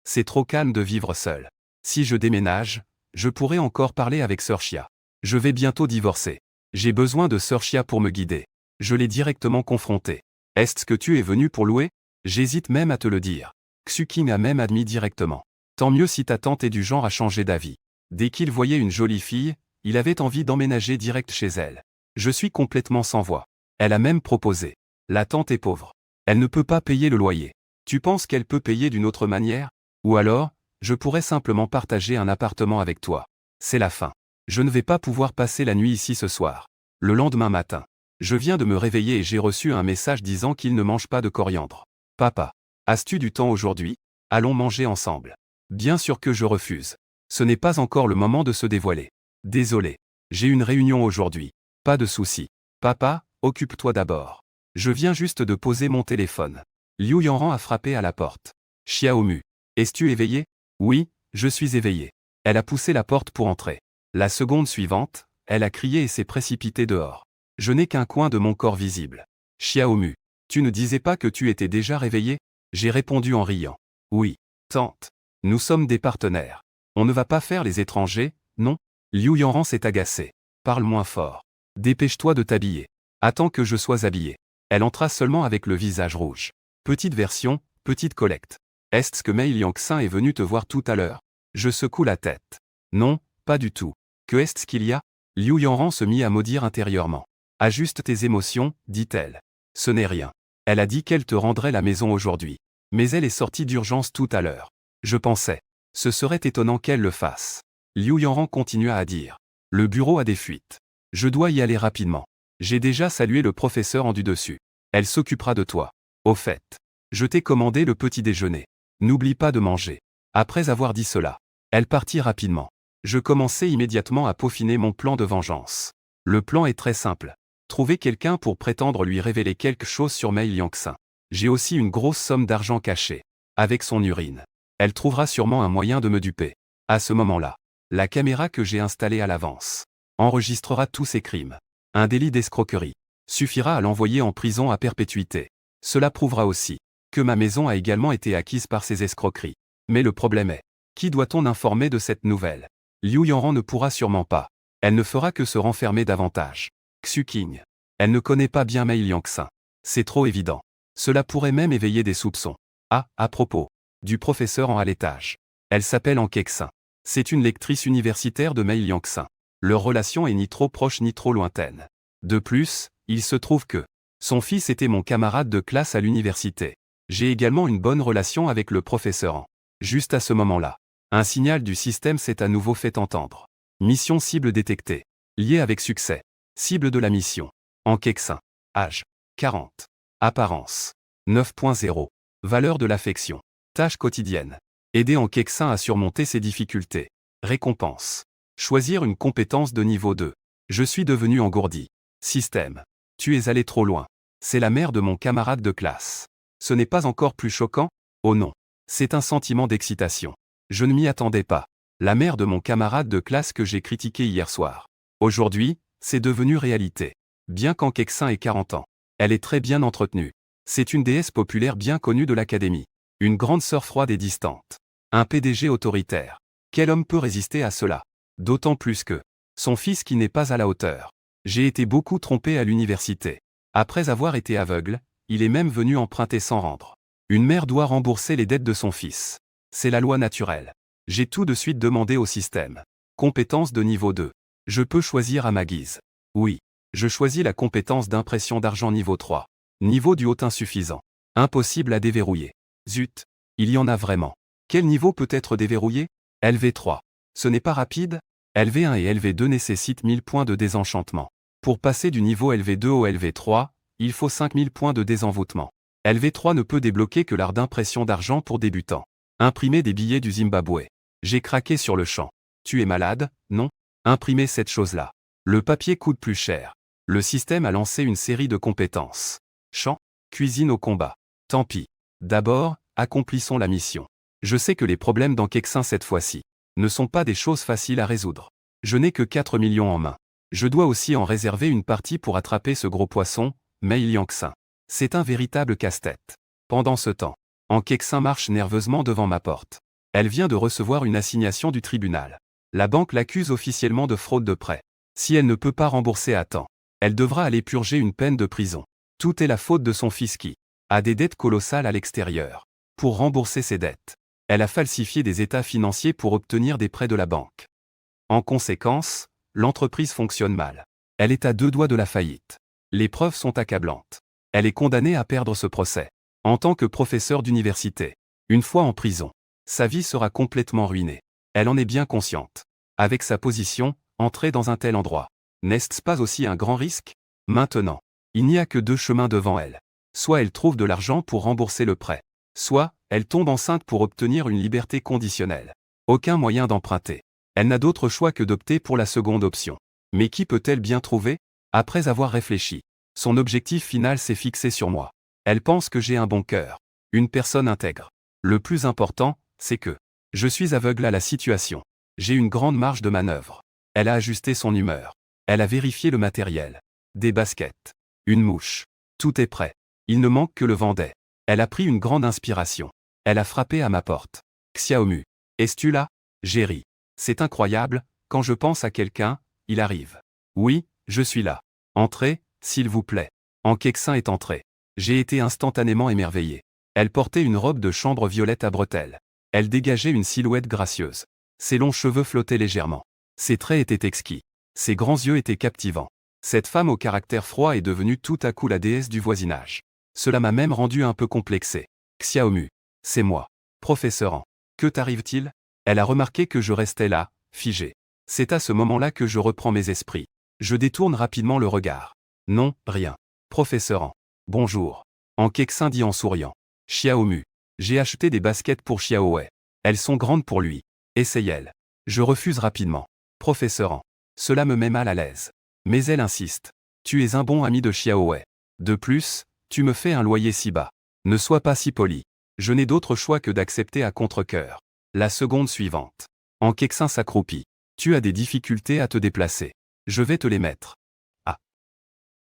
C'est trop calme de vivre seul. Si je déménage, je pourrais encore parler avec Sœur Xia. Je vais bientôt divorcer. J'ai besoin de Sœur Xia pour me guider. Je l'ai directement confronté. Est-ce que tu es venu pour louer? J'hésite même à te le dire. Xu Qing a même admis directement. Tant mieux si ta tante est du genre à changer d'avis. Dès qu'il voyait une jolie fille, il avait envie d'emménager direct chez elle. Je suis complètement sans voix. Elle a même proposé. La tante est pauvre. Elle ne peut pas payer le loyer. Tu penses qu'elle peut payer d'une autre manière? Ou alors, je pourrais simplement partager un appartement avec toi. C'est la fin. Je ne vais pas pouvoir passer la nuit ici ce soir. Le lendemain matin, je viens de me réveiller et j'ai reçu un message disant qu'il ne mange pas de coriandre. Papa, as-tu du temps aujourd'hui? Allons manger ensemble. Bien sûr que je refuse. Ce n'est pas encore le moment de se dévoiler. Désolé. J'ai une réunion aujourd'hui. Pas de souci. Papa, occupe-toi d'abord. Je viens juste de poser mon téléphone. Liu Yanran a frappé à la porte. Xiaomu. Es-tu éveillé? Oui, je suis éveillé. Elle a poussé la porte pour entrer. La seconde suivante, elle a crié et s'est précipitée dehors. Je n'ai qu'un coin de mon corps visible. Xiaomu. Tu ne disais pas que tu étais déjà réveillé? J'ai répondu en riant. Oui, tante. Nous sommes des partenaires. On ne va pas faire les étrangers, non? Liu Yanran s'est agacé. Parle moins fort. Dépêche-toi de t'habiller. Attends que je sois habillé. Elle entra seulement avec le visage rouge. Petite version, petite collecte. Est-ce que Mei Liangxin est venu te voir tout à l'heure? Je secoue la tête. Non, pas du tout. Que est-ce qu'il y a? Liu Yanran se mit à maudire intérieurement. Ajuste tes émotions, dit-elle. Ce n'est rien. Elle a dit qu'elle te rendrait la maison aujourd'hui. Mais elle est sortie d'urgence tout à l'heure. Je pensais. Ce serait étonnant qu'elle le fasse. Liu Yanran continua à dire. Le bureau a des fuites. Je dois y aller rapidement. J'ai déjà salué le professeur en du dessus. Elle s'occupera de toi. Au fait, je t'ai commandé le petit déjeuner. N'oublie pas de manger. Après avoir dit cela, elle partit rapidement. Je commençai immédiatement à peaufiner mon plan de vengeance. Le plan est très simple. Trouver quelqu'un pour prétendre lui révéler quelque chose sur Mei Liangxin. J'ai aussi une grosse somme d'argent cachée. Avec son urine. Elle trouvera sûrement un moyen de me duper. À ce moment-là, la caméra que j'ai installée à l'avance enregistrera tous ses crimes. Un délit d'escroquerie suffira à l'envoyer en prison à perpétuité. Cela prouvera aussi que ma maison a également été acquise par ces escroqueries. Mais le problème est, qui doit-on informer de cette nouvelle? Liu Yanran ne pourra sûrement pas. Elle ne fera que se renfermer davantage. Xu Qing. Elle ne connaît pas bien Mei Liangxin. C'est trop évident. Cela pourrait même éveiller des soupçons. Ah, à propos. Du professeur en à l'étage. Elle s'appelle An Kexin. C'est une lectrice universitaire de Mei Liangxin. Leur relation est ni trop proche ni trop lointaine. De plus, il se trouve que son fils était mon camarade de classe à l'université. J'ai également une bonne relation avec le professeur An. Juste à ce moment-là, un signal du système s'est à nouveau fait entendre. Mission cible détectée. Liée avec succès. Cible de la mission. An Kexin. Âge. 40. Apparence. 9.0. Valeur de l'affection. Tâche quotidienne. Aider An Kexin à surmonter ses difficultés. Récompense. Choisir une compétence de niveau 2. Je suis devenu engourdi. Système. Tu es allé trop loin. C'est la mère de mon camarade de classe. Ce n'est pas encore plus choquant? Oh non. C'est un sentiment d'excitation. Je ne m'y attendais pas. La mère de mon camarade de classe que j'ai critiqué hier soir. Aujourd'hui, c'est devenu réalité. Bien qu'An Kexin ait 40 ans, elle est très bien entretenue. C'est une déesse populaire bien connue de l'académie. Une grande sœur froide et distante. Un PDG autoritaire. Quel homme peut résister à cela? D'autant plus que son fils qui n'est pas à la hauteur. J'ai été beaucoup trompé à l'université. Après avoir été aveugle, il est même venu emprunter sans rendre. Une mère doit rembourser les dettes de son fils. C'est la loi naturelle. J'ai tout de suite demandé au système. Compétence de niveau 2. Je peux choisir à ma guise. Oui. Je choisis la compétence d'impression d'argent niveau 3. Niveau du haut insuffisant. Impossible à déverrouiller. Zut. Il y en a vraiment. Quel niveau peut être déverrouillé? LV3. Ce n'est pas rapide? LV1 et LV2 nécessitent 1000 points de désenchantement. Pour passer du niveau LV2 au LV3, il faut 5000 points de désenvoûtement. LV3 ne peut débloquer que l'art d'impression d'argent pour débutants. Imprimer des billets du Zimbabwe. J'ai craqué sur le champ. Tu es malade, non? Imprimer cette chose-là. Le papier coûte plus cher. Le système a lancé une série de compétences. Chant, cuisine au combat. Tant pis. D'abord, accomplissons la mission. Je sais que les problèmes d'An Kexin cette fois-ci ne sont pas des choses faciles à résoudre. Je n'ai que 4 millions en main. Je dois aussi en réserver une partie pour attraper ce gros poisson, Mei Liangxin. C'est un véritable casse-tête. Pendant ce temps, An Kexin marche nerveusement devant ma porte. Elle vient de recevoir une assignation du tribunal. La banque l'accuse officiellement de fraude de prêt. Si elle ne peut pas rembourser à temps, elle devra aller purger une peine de prison. Tout est la faute de son fils qui a des dettes colossales à l'extérieur. Pour rembourser ses dettes, elle a falsifié des états financiers pour obtenir des prêts de la banque. En conséquence, l'entreprise fonctionne mal. Elle est à 2 doigts de la faillite. Les preuves sont accablantes. Elle est condamnée à perdre ce procès. En tant que professeur d'université, une fois en prison, sa vie sera complètement ruinée. Elle en est bien consciente. Avec sa position, entrer dans un tel endroit, n'est-ce pas aussi un grand risque? Maintenant, il n'y a que 2 chemins devant elle. Soit elle trouve de l'argent pour rembourser le prêt, soit elle tombe enceinte pour obtenir une liberté conditionnelle. Aucun moyen d'emprunter. Elle n'a d'autre choix que d'opter pour la seconde option. Mais qui peut-elle bien trouver? Après avoir réfléchi, son objectif final s'est fixé sur moi. Elle pense que j'ai un bon cœur. Une personne intègre. Le plus important, c'est que je suis aveugle à la situation. J'ai une grande marge de manœuvre. Elle a ajusté son humeur. Elle a vérifié le matériel. Des baskets. Une mouche. Tout est prêt. Il ne manque que le vendait. Elle a pris une grande inspiration. Elle a frappé à ma porte. Xiaomu. Es-tu là? J'ai ri. C'est incroyable, quand je pense à quelqu'un, il arrive. Oui, je suis là. Entrez, s'il vous plaît. An Kexin est entrée. J'ai été instantanément émerveillé. Elle portait une robe de chambre violette à bretelles. Elle dégageait une silhouette gracieuse. Ses longs cheveux flottaient légèrement. Ses traits étaient exquis. Ses grands yeux étaient captivants. Cette femme au caractère froid est devenue tout à coup la déesse du voisinage. Cela m'a même rendu un peu complexé. Xiaomu. C'est moi. Professeur An. Que t'arrive-t-il? Elle a remarqué que je restais là, figé. C'est à ce moment-là que je reprends mes esprits. Je détourne rapidement le regard. Non, rien. Professeur An. Bonjour. An Kexin dit en souriant. Xiaomu. J'ai acheté des baskets pour Xiaowei. Elles sont grandes pour lui. Essaye-elles. Je refuse rapidement. Professeur An. Cela me met mal à l'aise. Mais elle insiste. Tu es un bon ami de Xiaowei. De plus, tu me fais un loyer si bas. Ne sois pas si poli. Je n'ai d'autre choix que d'accepter à contre-cœur. La seconde suivante. An Kexin s'accroupit. Tu as des difficultés à te déplacer. Je vais te les mettre. Ah.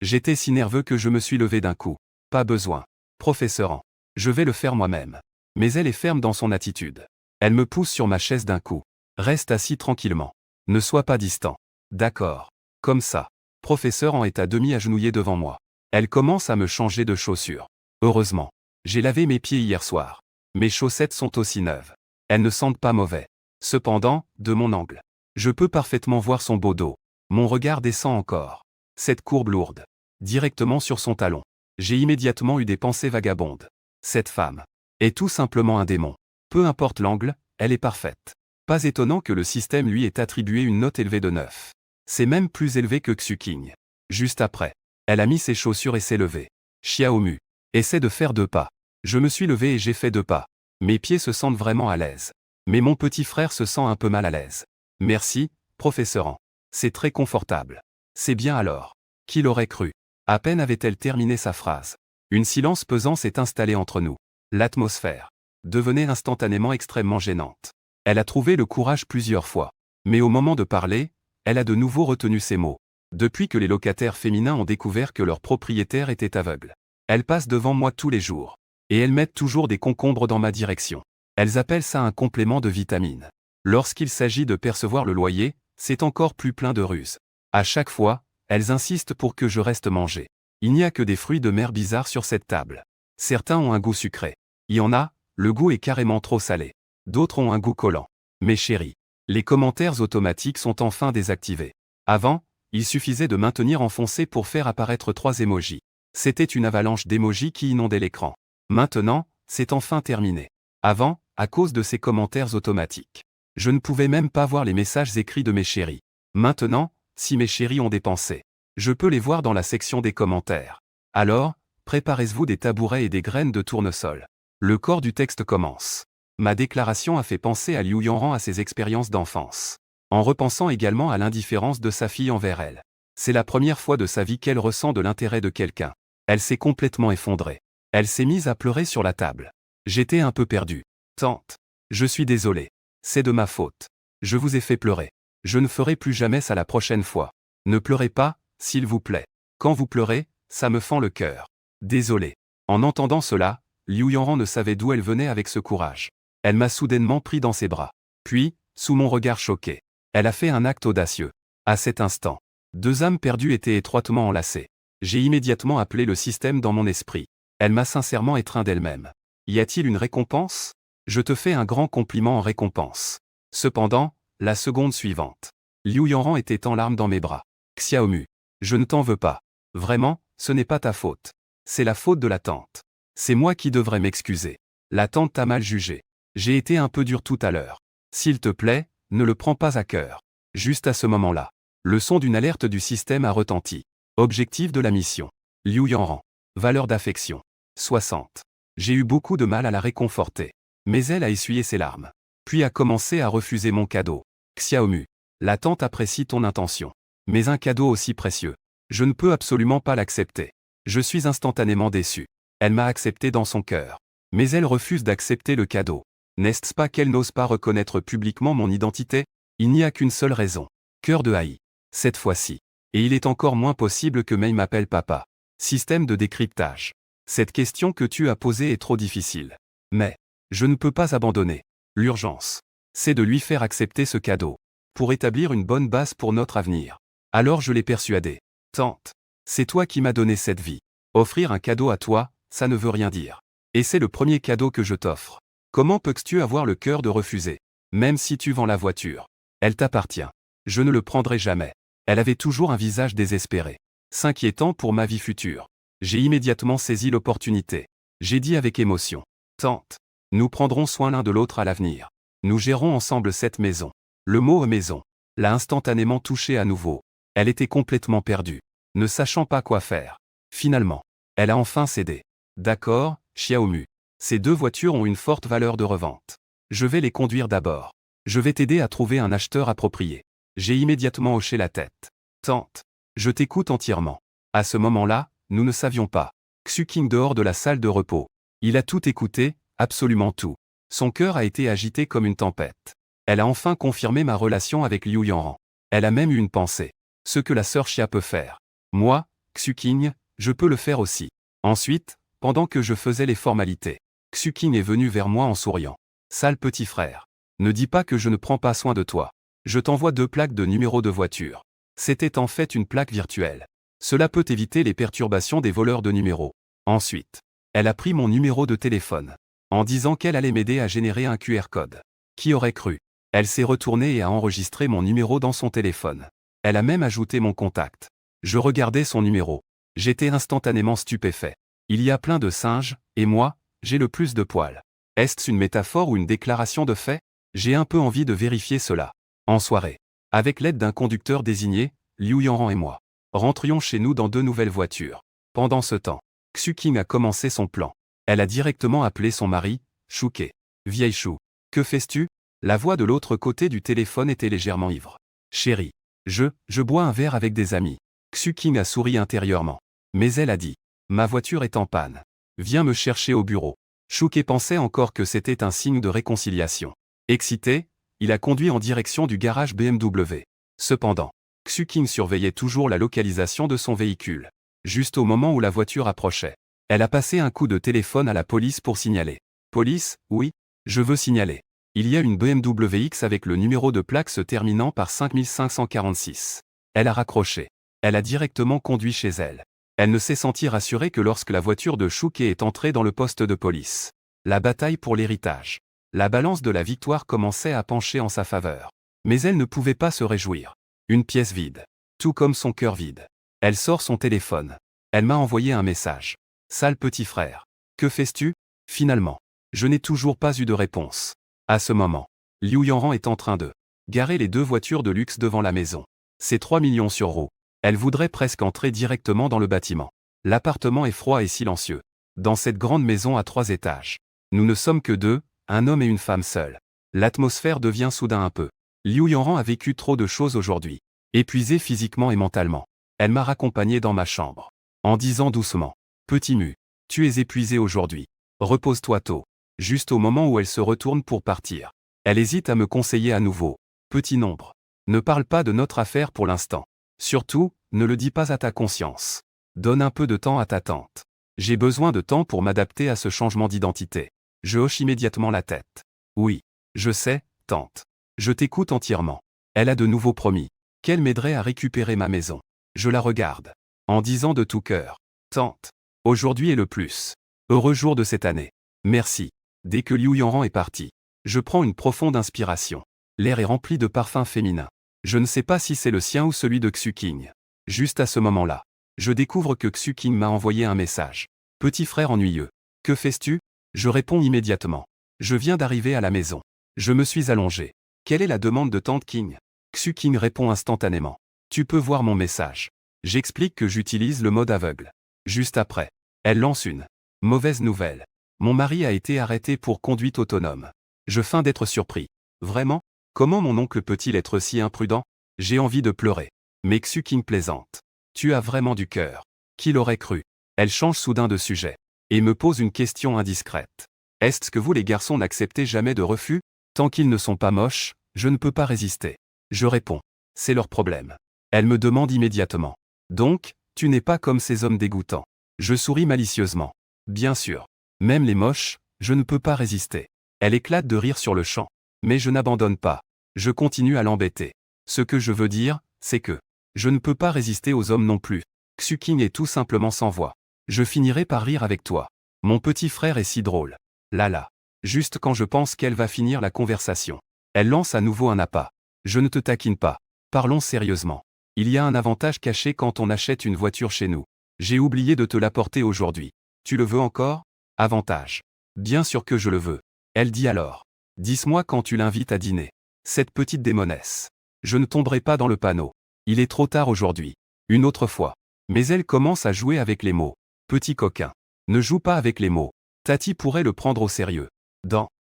J'étais si nerveux que je me suis levé d'un coup. Pas besoin. Professeur An. Je vais le faire moi-même. Mais elle est ferme dans son attitude. Elle me pousse sur ma chaise d'un coup. Reste assis tranquillement. Ne sois pas distant. D'accord. Comme ça. Professeur An est à demi agenouillé devant moi. Elle commence à me changer de chaussures. Heureusement. J'ai lavé mes pieds hier soir. Mes chaussettes sont aussi neuves. Elles ne sentent pas mauvais. Cependant, de mon angle, je peux parfaitement voir son beau dos. Mon regard descend encore. Cette courbe lourde. Directement sur son talon. J'ai immédiatement eu des pensées vagabondes. Cette femme est tout simplement un démon. Peu importe l'angle, elle est parfaite. Pas étonnant que le système lui ait attribué une note élevée de 9. C'est même plus élevé que Xueqing. Juste après, elle a mis ses chaussures et s'est levée. Xiaomu essaie de faire 2 pas. Je me suis levé et j'ai fait 2 pas. Mes pieds se sentent vraiment à l'aise. Mais mon petit frère se sent un peu mal à l'aise. Merci, professeur Han. C'est très confortable. C'est bien alors. Qui l'aurait cru? À peine avait-elle terminé sa phrase. Une silence pesant s'est installé entre nous. L'atmosphère devenait instantanément extrêmement gênante. Elle a trouvé le courage plusieurs fois. Mais au moment de parler, elle a de nouveau retenu ses mots. Depuis que les locataires féminins ont découvert que leur propriétaire était aveugle. Elles passent devant moi tous les jours. Et elles mettent toujours des concombres dans ma direction. Elles appellent ça un complément de vitamine. Lorsqu'il s'agit de percevoir le loyer, c'est encore plus plein de ruses. À chaque fois, elles insistent pour que je reste manger. Il n'y a que des fruits de mer bizarres sur cette table. Certains ont un goût sucré. Il y en a, le goût est carrément trop salé. D'autres ont un goût collant. Mes chéris, les commentaires automatiques sont enfin désactivés. Avant, il suffisait de maintenir enfoncé pour faire apparaître 3 émojis. C'était une avalanche d'émojis qui inondait l'écran. Maintenant, c'est enfin terminé. Avant, à cause de ces commentaires automatiques, je ne pouvais même pas voir les messages écrits de mes chéris. Maintenant, si mes chéris ont des pensées, je peux les voir dans la section des commentaires. Alors, préparez-vous des tabourets et des graines de tournesol. Le corps du texte commence. Ma déclaration a fait penser à Liu Yanran à ses expériences d'enfance. En repensant également à l'indifférence de sa fille envers elle. C'est la première fois de sa vie qu'elle ressent de l'intérêt de quelqu'un. Elle s'est complètement effondrée. Elle s'est mise à pleurer sur la table. J'étais un peu perdu. Tante, je suis désolé. C'est de ma faute. Je vous ai fait pleurer. Je ne ferai plus jamais ça la prochaine fois. Ne pleurez pas, s'il vous plaît. Quand vous pleurez, ça me fend le cœur. Désolé. En entendant cela, Liu Yanran ne savait d'où elle venait avec ce courage. Elle m'a soudainement pris dans ses bras. Puis, sous mon regard choqué, elle a fait un acte audacieux. À cet instant, 2 âmes perdues étaient étroitement enlacées. J'ai immédiatement appelé le système dans mon esprit. Elle m'a sincèrement étreint d'elle-même. Y a-t-il une récompense? Je te fais un grand compliment en récompense. Cependant, la seconde suivante, Liu Yanran était en larmes dans mes bras. Xiaomu, je ne t'en veux pas. Vraiment, ce n'est pas ta faute. C'est la faute de la tante. C'est moi qui devrais m'excuser. La tante t'a mal jugé. J'ai été un peu dur tout à l'heure. S'il te plaît, ne le prends pas à cœur. Juste à ce moment-là, le son d'une alerte du système a retenti. Objectif de la mission. Liu Yanran. Valeur d'affection. 60. J'ai eu beaucoup de mal à la réconforter. Mais elle a essuyé ses larmes. Puis a commencé à refuser mon cadeau. Xiaomu. La tante apprécie ton intention. Mais un cadeau aussi précieux. Je ne peux absolument pas l'accepter. Je suis instantanément déçu. Elle m'a accepté dans son cœur. Mais elle refuse d'accepter le cadeau. N'est-ce pas qu'elle n'ose pas reconnaître publiquement mon identité? Il n'y a qu'une seule raison. Cœur de haï. Cette fois-ci. Et il est encore moins possible que Mei m'appelle papa. Système de décryptage. Cette question que tu as posée est trop difficile. Mais, je ne peux pas abandonner. L'urgence, c'est de lui faire accepter ce cadeau. Pour établir une bonne base pour notre avenir. Alors je l'ai persuadé. Tante, c'est toi qui m'as donné cette vie. Offrir un cadeau à toi, ça ne veut rien dire. Et c'est le premier cadeau que je t'offre. Comment peux-tu avoir le cœur de refuser? Même si tu vends la voiture. Elle t'appartient. Je ne le prendrai jamais. Elle avait toujours un visage désespéré. S'inquiétant pour ma vie future. J'ai immédiatement saisi l'opportunité. J'ai dit avec émotion. Tante, nous prendrons soin l'un de l'autre à l'avenir. Nous gérons ensemble cette maison. Le mot maison l'a instantanément touchée à nouveau. Elle était complètement perdue, ne sachant pas quoi faire. Finalement, elle a enfin cédé. D'accord, Xiaomu. Ces 2 voitures ont une forte valeur de revente. Je vais les conduire d'abord. Je vais t'aider à trouver un acheteur approprié. J'ai immédiatement hoché la tête. Tante, je t'écoute entièrement. À ce moment-là, nous ne savions pas. Xueqing dehors de la salle de repos. Il a tout écouté, absolument tout. Son cœur a été agité comme une tempête. Elle a enfin confirmé ma relation avec Liu Yanran. Elle a même eu une pensée. Ce que la sœur Xia peut faire. Moi, Xueqing, je peux le faire aussi. Ensuite, pendant que je faisais les formalités, Xueqing est venu vers moi en souriant. Sale petit frère. Ne dis pas que je ne prends pas soin de toi. Je t'envoie 2 plaques de numéro de voiture. C'était en fait une plaque virtuelle. Cela peut éviter les perturbations des voleurs de numéros. Ensuite, elle a pris mon numéro de téléphone. En disant qu'elle allait m'aider à générer un QR code. Qui aurait cru? Elle s'est retournée et a enregistré mon numéro dans son téléphone. Elle a même ajouté mon contact. Je regardais son numéro. J'étais instantanément stupéfait. Il y a plein de singes, et moi, j'ai le plus de poils. Est-ce une métaphore ou une déclaration de fait? J'ai un peu envie de vérifier cela. En soirée, avec l'aide d'un conducteur désigné, Liu Yanran et moi rentrions chez nous dans 2 nouvelles voitures. Pendant ce temps, Xu Qing a commencé son plan. Elle a directement appelé son mari, Shuke. Vieille chou, que fais-tu? La voix de l'autre côté du téléphone était légèrement ivre. Chérie, je bois un verre avec des amis. Xu Qing a souri intérieurement. Mais elle a dit, ma voiture est en panne. Viens me chercher au bureau. Shuke pensait encore que c'était un signe de réconciliation. Excité, il a conduit en direction du garage BMW. Cependant, Xu Qing surveillait toujours la localisation de son véhicule. Juste au moment où la voiture approchait, elle a passé un coup de téléphone à la police pour signaler. Police, oui, je veux signaler. Il y a une BMW X avec le numéro de plaque se terminant par 5546. Elle a raccroché. Elle a directement conduit chez elle. Elle ne s'est sentie rassurée que lorsque la voiture de Shuke est entrée dans le poste de police. La bataille pour l'héritage. La balance de la victoire commençait à pencher en sa faveur. Mais elle ne pouvait pas se réjouir. Une pièce vide. Tout comme son cœur vide. Elle sort son téléphone. Elle m'a envoyé un message. Sale petit frère. Que fais-tu? Finalement, je n'ai toujours pas eu de réponse. À ce moment, Liu Yanran est en train de garer les 2 voitures de luxe devant la maison. C'est 3 millions sur roue. Elle voudrait presque entrer directement dans le bâtiment. L'appartement est froid et silencieux. Dans cette grande maison à 3 étages. Nous ne sommes que 2, un homme et une femme seuls. L'atmosphère devient soudain un peu. Liu Yanran a vécu trop de choses aujourd'hui. Épuisée physiquement et mentalement. Elle m'a raccompagné dans ma chambre. En disant doucement, petit mu, tu es épuisé aujourd'hui. Repose-toi tôt. Juste au moment où elle se retourne pour partir. Elle hésite à me conseiller à nouveau. Petit nombre. Ne parle pas de notre affaire pour l'instant. Surtout, ne le dis pas à ta conscience. Donne un peu de temps à ta tante. J'ai besoin de temps pour m'adapter à ce changement d'identité. Je hoche immédiatement la tête. Oui, je sais, tante. Je t'écoute entièrement. Elle a de nouveau promis qu'elle m'aiderait à récupérer ma maison. Je la regarde. En disant de tout cœur. Tante. Aujourd'hui est le plus heureux jour de cette année. Merci. Dès que Liu Yanran est parti, je prends une profonde inspiration. L'air est rempli de parfums féminins. Je ne sais pas si c'est le sien ou celui de Xu Qing. Juste à ce moment-là, je découvre que Xu Qing m'a envoyé un message. Petit frère ennuyeux. Que fais-tu? Je réponds immédiatement. Je viens d'arriver à la maison. Je me suis allongé. Quelle est la demande de tante Qing? Xu Qing répond instantanément. Tu peux voir mon message. J'explique que j'utilise le mode aveugle. Juste après, elle lance une mauvaise nouvelle. Mon mari a été arrêté pour conduite autonome. Je feins d'être surpris. Vraiment? Comment mon oncle peut-il être si imprudent? J'ai envie de pleurer. Mais Xu Qing plaisante. Tu as vraiment du cœur. Qui l'aurait cru? Elle change soudain de sujet. Et me pose une question indiscrète. Est-ce que vous les garçons n'acceptez jamais de refus? Tant qu'ils ne sont pas moches, je ne peux pas résister. Je réponds. C'est leur problème. Elle me demande immédiatement. Donc, tu n'es pas comme ces hommes dégoûtants. Je souris malicieusement. Bien sûr. Même les moches, je ne peux pas résister. Elle éclate de rire sur le champ. Mais je n'abandonne pas. Je continue à l'embêter. Ce que je veux dire, c'est que je ne peux pas résister aux hommes non plus. Xu Qing est tout simplement sans voix. Je finirai par rire avec toi. Mon petit frère est si drôle. Là. Juste quand je pense qu'elle va finir la conversation. Elle lance à nouveau un appât. Je ne te taquine pas. Parlons sérieusement. Il y a un avantage caché quand on achète une voiture chez nous. J'ai oublié de te l'apporter aujourd'hui. Tu le veux encore? Avantage. Bien sûr que je le veux. Elle dit alors. Dis-moi quand tu l'invites à dîner. Cette petite démonesse. Je ne tomberai pas dans le panneau. Il est trop tard aujourd'hui. Une autre fois. Mais elle commence à jouer avec les mots. Petit coquin. Ne joue pas avec les mots. Tati pourrait le prendre au sérieux.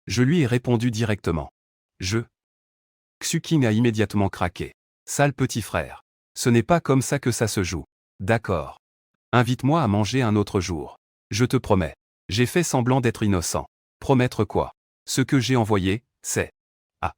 Je lui ai répondu directement. Xu Qing a immédiatement craqué. Sale petit frère. Ce n'est pas comme ça que ça se joue. D'accord. Invite-moi à manger un autre jour. Je te promets. J'ai fait semblant d'être innocent. Promettre quoi? Ce que j'ai envoyé, c'est... Ah.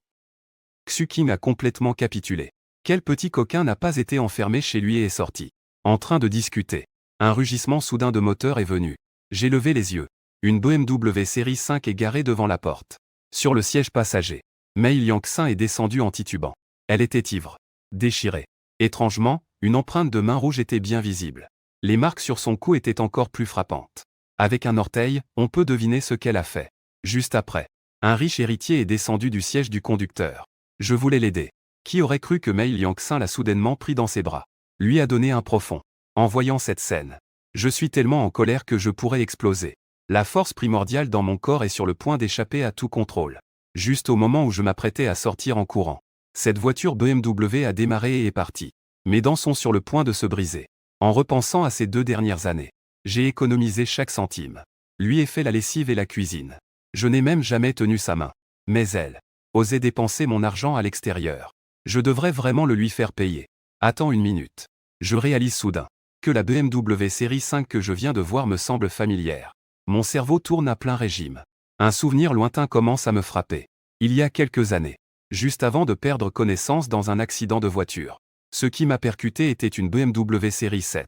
Xu Qing a complètement capitulé. Quel petit coquin n'a pas été enfermé chez lui et est sorti? En train de discuter. Un rugissement soudain de moteur est venu. J'ai levé les yeux. Une BMW série 5 est garée devant la porte. Sur le siège passager. Mei Liangxin est descendue en titubant. Elle était ivre. Déchirée. Étrangement, une empreinte de main rouge était bien visible. Les marques sur son cou étaient encore plus frappantes. Avec un orteil, on peut deviner ce qu'elle a fait. Juste après, Un riche héritier est descendu du siège du conducteur. Je voulais l'aider. Qui aurait cru que Mei Liangxin l'a soudainement pris dans ses bras, lui a donné un profond. En voyant cette scène, je suis tellement en colère que je pourrais exploser. La force primordiale dans mon corps est sur le point d'échapper à tout contrôle. Juste au moment où je m'apprêtais à sortir en courant, cette voiture BMW a démarré et est partie. Mes dents sont sur le point de se briser. En repensant à ces 2 dernières années, j'ai économisé chaque centime. Lui ai fait la lessive et la cuisine. Je n'ai même jamais tenu sa main. Mais elle osait dépenser mon argent à l'extérieur. Je devrais vraiment le lui faire payer. Attends une minute. Je réalise soudain que la BMW série 5 que je viens de voir me semble familière. Mon cerveau tourne à plein régime. Un souvenir lointain commence à me frapper. Il y a quelques années, juste avant de perdre connaissance dans un accident de voiture. Ce qui m'a percuté était une BMW série 7.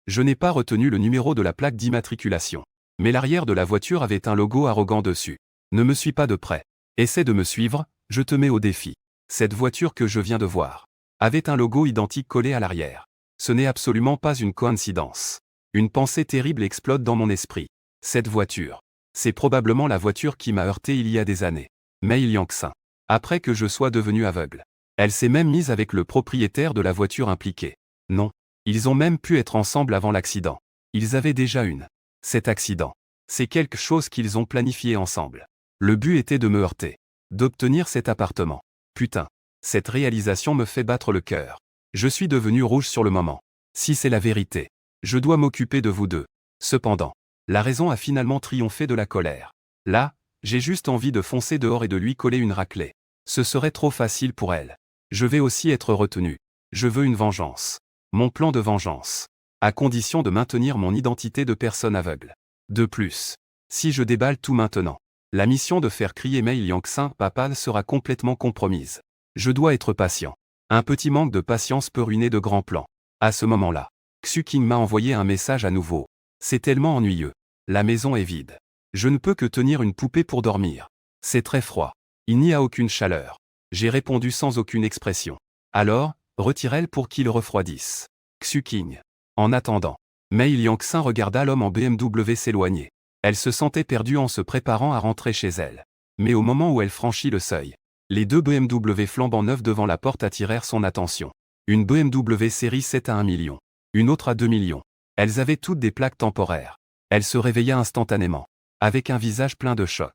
Je n'ai pas retenu le numéro de la plaque d'immatriculation. Mais l'arrière de la voiture avait un logo arrogant dessus. Ne me suis pas de près. Essaie de me suivre, je te mets au défi. Cette voiture que je viens de voir avait un logo identique collé à l'arrière. Ce n'est absolument pas une coïncidence. Une pensée terrible explode dans mon esprit. Cette voiture, c'est probablement la voiture qui m'a heurté il y a des années. Mei Liangxin. Après que je sois devenu aveugle. Elle s'est même mise avec le propriétaire de la voiture impliquée. Non. Ils ont même pu être ensemble avant l'accident. Ils avaient déjà une. Cet accident, c'est quelque chose qu'ils ont planifié ensemble. Le but était de me heurter. D'obtenir cet appartement. Putain. Cette réalisation me fait battre le cœur. Je suis devenu rouge sur le moment. Si c'est la vérité, je dois m'occuper de vous deux. Cependant, la raison a finalement triomphé de la colère. Là, j'ai juste envie de foncer dehors et de lui coller une raclée. Ce serait trop facile pour elle. Je vais aussi être retenu. Je veux une vengeance. Mon plan de vengeance. À condition de maintenir mon identité de personne aveugle. De plus, si je déballe tout maintenant, la mission de faire crier Mei Liangxin papa sera complètement compromise. Je dois être patient. Un petit manque de patience peut ruiner de grands plans. À ce moment-là, Xu King m'a envoyé un message à nouveau. C'est tellement ennuyeux. La maison est vide. Je ne peux que tenir une poupée pour dormir. C'est très froid. Il n'y a aucune chaleur. J'ai répondu sans aucune expression. Alors, retire-elle pour qu'il refroidisse. Xu King. En attendant, Mei Liangxin regarda l'homme en BMW s'éloigner. Elle se sentait perdue en se préparant à rentrer chez elle. Mais au moment où elle franchit le seuil, les 2 BMW flambant neufs devant la porte attirèrent son attention. Une BMW série 7 à 1 million. Une autre à 2 millions. Elles avaient toutes des plaques temporaires. Elle se réveilla instantanément, avec un visage plein de choc.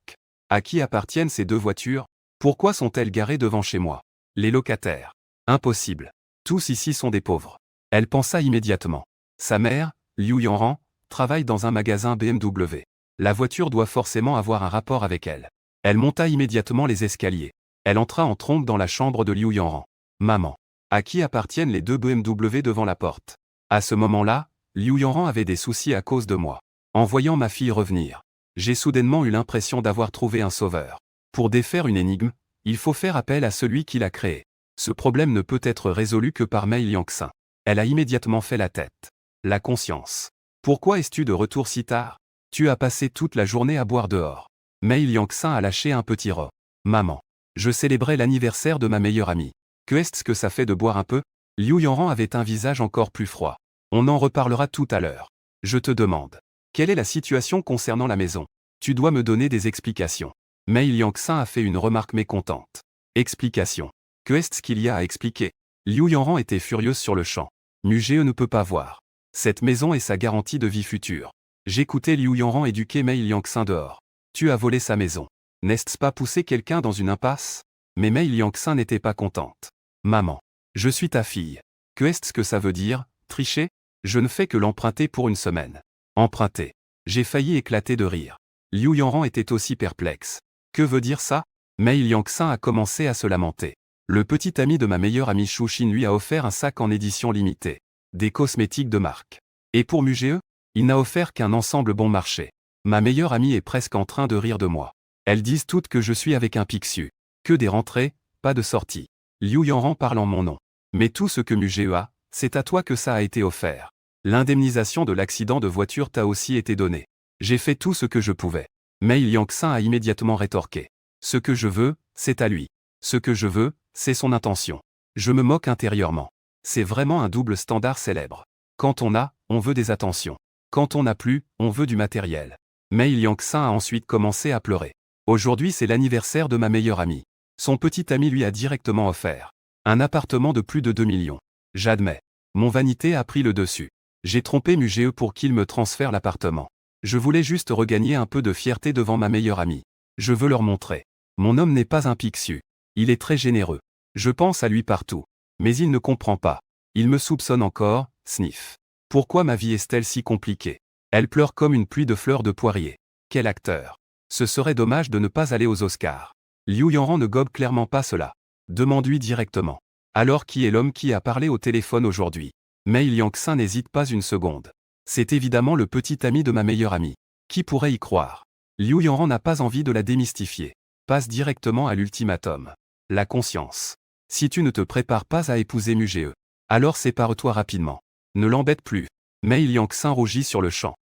À qui appartiennent ces 2 voitures? Pourquoi sont-elles garées devant chez moi? Les locataires. Impossible. Tous ici sont des pauvres. Elle pensa immédiatement. Sa mère, Liu Yanran, travaille dans un magasin BMW. La voiture doit forcément avoir un rapport avec elle. Elle monta immédiatement les escaliers. Elle entra en trompe dans la chambre de Liu Yanran. Maman. À qui appartiennent les 2 BMW devant la porte? À ce moment-là, Liu Yanran avait des soucis à cause de moi. En voyant ma fille revenir, j'ai soudainement eu l'impression d'avoir trouvé un sauveur. Pour défaire une énigme, il faut faire appel à celui qui l'a créée. Ce problème ne peut être résolu que par Mei Liangxin. Elle a immédiatement fait la tête. La conscience. Pourquoi es-tu de retour si tard? Tu as passé toute la journée à boire dehors. Mei Liangxin a lâché un petit rot. Maman. Je célébrais l'anniversaire de ma meilleure amie. Que est-ce que ça fait de boire un peu? Liu Yanran avait un visage encore plus froid. On en reparlera tout à l'heure. Je te demande. Quelle est la situation concernant la maison? Tu dois me donner des explications. Mei Liangxin a fait une remarque mécontente. Explication. Que est-ce qu'il y a à expliquer? Liu Yanran était furieuse sur le champ. Mughe ne peut pas voir. Cette maison est sa garantie de vie future. J'écoutais Liu Yanran éduquer Mei Liangxin dehors. Tu as volé sa maison. N'est-ce pas pousser quelqu'un dans une impasse? Mais Mei Liangxin n'était pas contente. Maman. Je suis ta fille. Que est-ce que ça veut dire, tricher? Je ne fais que l'emprunter pour une semaine. Emprunter. J'ai failli éclater de rire. Liu Yanran était aussi perplexe. Que veut dire ça? Mei Liangxin a commencé à se lamenter. Le petit ami de ma meilleure amie Shu Xin lui a offert un sac en édition limitée. Des cosmétiques de marque. Et pour Mughe, il n'a offert qu'un ensemble bon marché. Ma meilleure amie est presque en train de rire de moi. Elles disent toutes que je suis avec un Pixiu. Que des rentrées, pas de sorties. Liu Yanran parle en mon nom. Mais tout ce que Mughe a, c'est à toi que ça a été offert. L'indemnisation de l'accident de voiture t'a aussi été donnée. J'ai fait tout ce que je pouvais. Mei Liangxin a immédiatement rétorqué. Ce que je veux, c'est à lui. Ce que je veux, c'est son intention. Je me moque intérieurement. C'est vraiment un double standard célèbre. Quand on a, on veut des attentions. Quand on n'a plus, on veut du matériel. Mei Liangxin a ensuite commencé à pleurer. Aujourd'hui c'est l'anniversaire de ma meilleure amie. Son petit ami lui a directement offert un appartement de plus de 2 millions. J'admets. Mon vanité a pris le dessus. J'ai trompé Muge pour qu'il me transfère l'appartement. Je voulais juste regagner un peu de fierté devant ma meilleure amie. Je veux leur montrer. Mon homme n'est pas un pixiu. Il est très généreux. Je pense à lui partout. Mais il ne comprend pas. Il me soupçonne encore, sniff. Pourquoi ma vie est-elle si compliquée? Elle pleure comme une pluie de fleurs de poirier. Quel acteur. Ce serait dommage de ne pas aller aux Oscars. Liu Yanran ne gobe clairement pas cela. Demande-lui directement. Alors qui est l'homme qui a parlé au téléphone aujourd'hui? Mei Liangxin n'hésite pas une seconde. C'est évidemment le petit ami de ma meilleure amie. Qui pourrait y croire? Liu Yanran n'a pas envie de la démystifier. Passe directement à l'ultimatum. La conscience. Si tu ne te prépares pas à épouser Muge, alors sépare-toi rapidement. Ne l'embête plus. Mei Liangxin rougit sur le champ.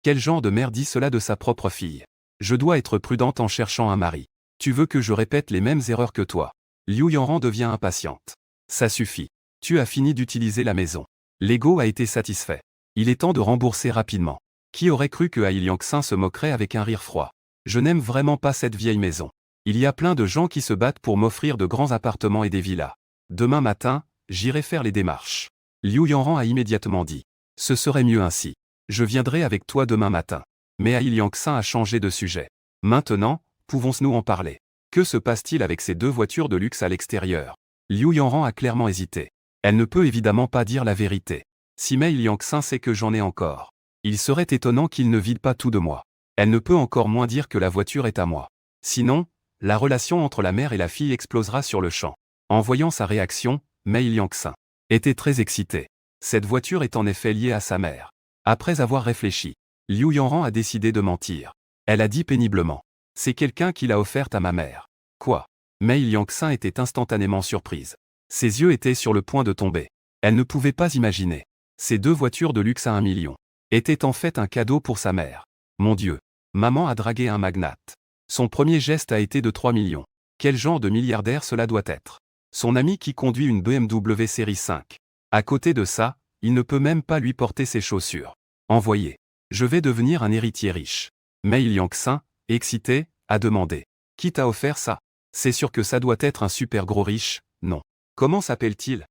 Quel genre de mère dit cela de sa propre fille? Je dois être prudente en cherchant un mari. Tu veux que je répète les mêmes erreurs que toi? Liu Yanran devient impatiente. Ça suffit. Tu as fini d'utiliser la maison. L'ego a été satisfait. Il est temps de rembourser rapidement. Qui aurait cru que Ai Liangxin se moquerait avec un rire froid? Je n'aime vraiment pas cette vieille maison. Il y a plein de gens qui se battent pour m'offrir de grands appartements et des villas. Demain matin, j'irai faire les démarches. Liu Yanran a immédiatement dit. Ce serait mieux ainsi. Je viendrai avec toi demain matin. Mais Ai Liangxin a changé de sujet. Maintenant, pouvons-nous en parler? Que se passe-t-il avec ces deux voitures de luxe à l'extérieur? Liu Yanran a clairement hésité. Elle ne peut évidemment pas dire la vérité. Si Mei Liangxin sait que j'en ai encore, il serait étonnant qu'il ne vide pas tout de moi. Elle ne peut encore moins dire que la voiture est à moi. Sinon, la relation entre la mère et la fille explosera sur le champ. En voyant sa réaction, Mei Liangxin était très excitée. Cette voiture est en effet liée à sa mère. Après avoir réfléchi, Liu Yanran a décidé de mentir. Elle a dit péniblement. C'est quelqu'un qui l'a offerte à ma mère. Quoi? Mei Liangxin était instantanément surprise. Ses yeux étaient sur le point de tomber. Elle ne pouvait pas imaginer. Ces deux voitures de luxe à 1 million étaient en fait un cadeau pour sa mère. Mon Dieu. Maman a dragué un magnate. Son premier geste a été de 3 millions. Quel genre de milliardaire cela doit être? Son ami qui conduit une BMW série 5. À côté de ça, il ne peut même pas lui porter ses chaussures. Envoyé. Je vais devenir un héritier riche. Mei Liangxin, excité, a demandé. Qui t'a offert ça? C'est sûr que ça doit être un super gros riche, non? Comment s'appelle-t-il?